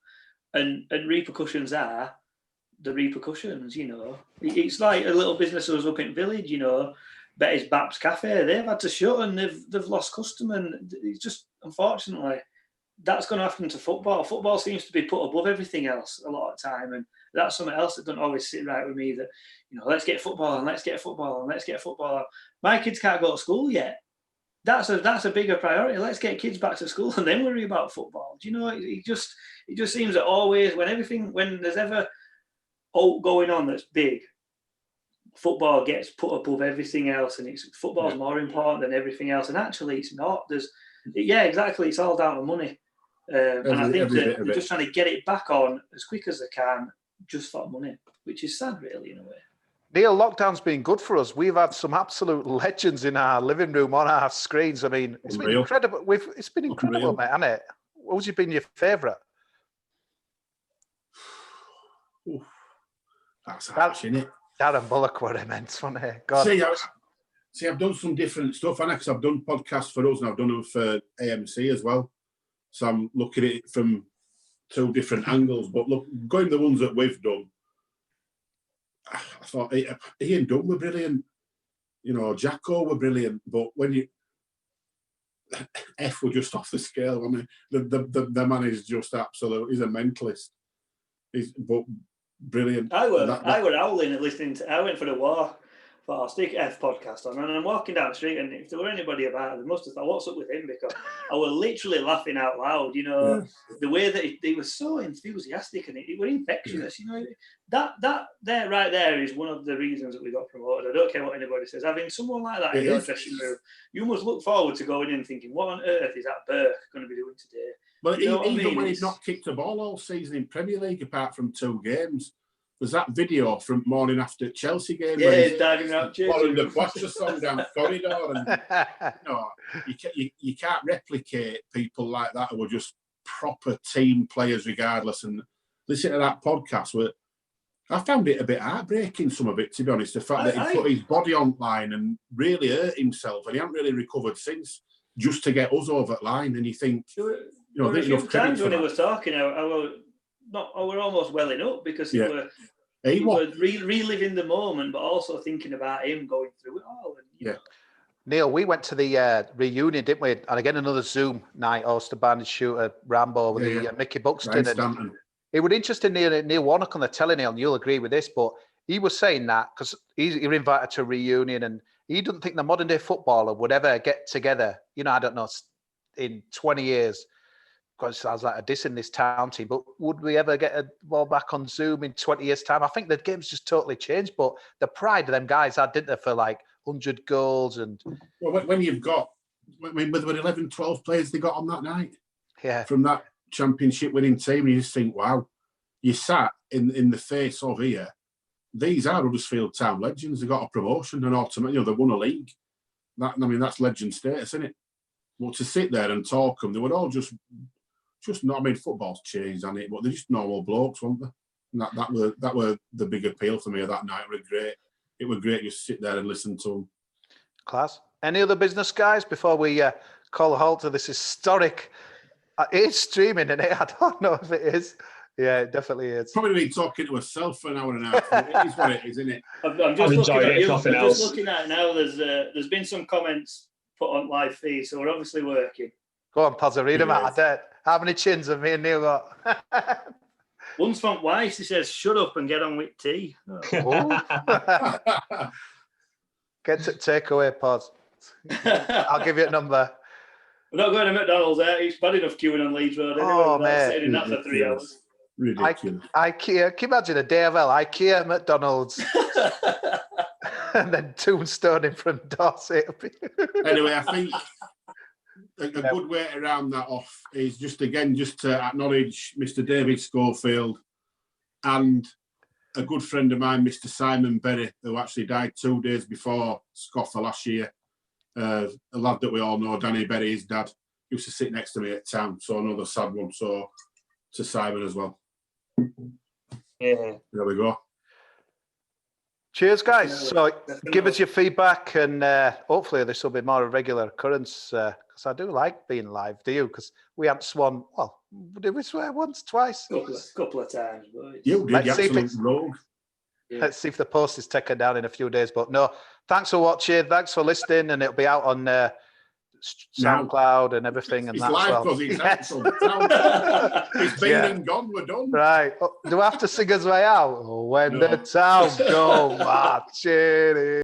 And repercussions are the repercussions, It's like a little business that was up in Village, Betty's Baps Cafe, they've had to shut and they've lost custom, and it's just, unfortunately, that's going to happen to football. Football seems to be put above everything else a lot of time, and that's something else that doesn't always sit right with me, that, let's get football and let's get football and let's get football. My kids can't go to school yet. That's a bigger priority. Let's get kids back to school and then worry about football. Do you know, it just seems that always when there's ever going on that's big, football gets put above everything else, and football's more important than everything else. And actually, it's not. Exactly. It's all down to money. And I think that they're just trying to get it back on as quick as they can, just for money, which is sad, really, in a way. Neil, lockdown's been good for us. We've had some absolute legends in our living room on our screens. I mean, it's been incredible. It's been incredible, mate, hasn't it? What's been your favourite? That's harsh, isn't it? Darren Bullock were immense, wasn't he? God. See, I've done some different stuff, and because I've done podcasts for us, and I've done them for AMC as well. So I'm looking at it from 2 different angles. But look, going the ones that we've done, I thought Ian Dunn were brilliant. Jacko were brilliant. But when F were just off the scale. I mean, the man is just absolute. He's a mentalist. But brilliant. I were howling at listening to. I went for a walk for our Stick F podcast on, and I'm walking down the street, and if there were anybody about, they must have thought, "What's up with him?" Because I was literally laughing out loud. The way that he was so enthusiastic, and it was infectious. That there right there is one of the reasons that we got promoted. I don't care what anybody says. Having someone like that in your dressing room, you must look forward to going in and thinking, "What on earth is that Burke going to be doing today?" Well, even when he's not kicked a ball all season in Premier League, apart from 2 games, there's that video from morning after Chelsea game. Yeah, he's diving around, following the Quattro song down the corridor, and you can't replicate people like that who are just proper team players, regardless. And listen to that podcast where I found it a bit heartbreaking, some of it, to be honest. The fact that he put his body on line and really hurt himself, and he hasn't really recovered since, just to get us over the line. And you think, a few times when he was talking, I were almost welling up because he was reliving the moment, but also thinking about him going through it all. And, Neil, we went to the reunion, didn't we? And again, another Zoom night hosted by the shooter Rambo with the Mickey Buxton. it would interest Neil Warnock on the telly, Neil, and you'll agree with this, but he was saying that because you're invited to a reunion and he doesn't think the modern day footballer would ever get together, I don't know, in 20 years. God, it sounds like a diss in this town team, but would we ever get a ball back on Zoom in 20 years' time? I think the game's just totally changed, but the pride of them guys had, didn't they, for like 100 goals and... Well, when you've got, with 11, 12 players they got on that night, from that championship winning team, you just think, wow, you sat in the face of here. These are Huddersfield Town legends. They got a promotion and ultimately, they won a league. That's legend status, isn't it? Well, to sit there and talk them, they were all just not. Football's changed, hasn't it? But they're just normal blokes, weren't they? And that were the big appeal for me of that night. It was great just sit there and listen to them. Class. Any other business guys before we call a halt to this historic? It's streaming, and I don't know if it is. Yeah, it definitely is. Probably been talking to herself for an hour and a half. It is what it is, isn't it? I'm just looking at it now. There's been some comments put on live feed, so we're obviously working. Go on, Pazza, read them out. How many chins have me and Neil got? One's from Weiss. He says, "Shut up and get on with tea." Oh. Get to take away, Paz. I'll give you a number. We're not going to McDonald's there. It's bad enough queuing on Leeds Road. Oh, man. Sitting in that for 3 hours. Ridiculous. IKEA, can you imagine a day of hell? IKEA, McDonald's, and then Tombstone in front of Dorset. Anyway, I think a good way to round that off is just to acknowledge Mr. David Schofield and a good friend of mine, Mr. Simon Berry, who actually died 2 days before Scoffer last year. A lad that we all know, Danny Berry, his dad, used to sit next to me at town. So another sad one. So to Simon as well. Yeah. There we go. Cheers, guys. So give us your feedback, and hopefully this will be more a regular occurrence, because I do like being live. Do you? Because we haven't sworn. Well, did we swear once, twice? Couple of times. You did, absolute rogue. Let's see if the post is taken down in a few days. But no, thanks for watching. Thanks for listening, and it'll be out on SoundCloud and everything. And it's that live well. because it's been and gone. We're done. Right. Do I have to sing us way out? When the town go marching in.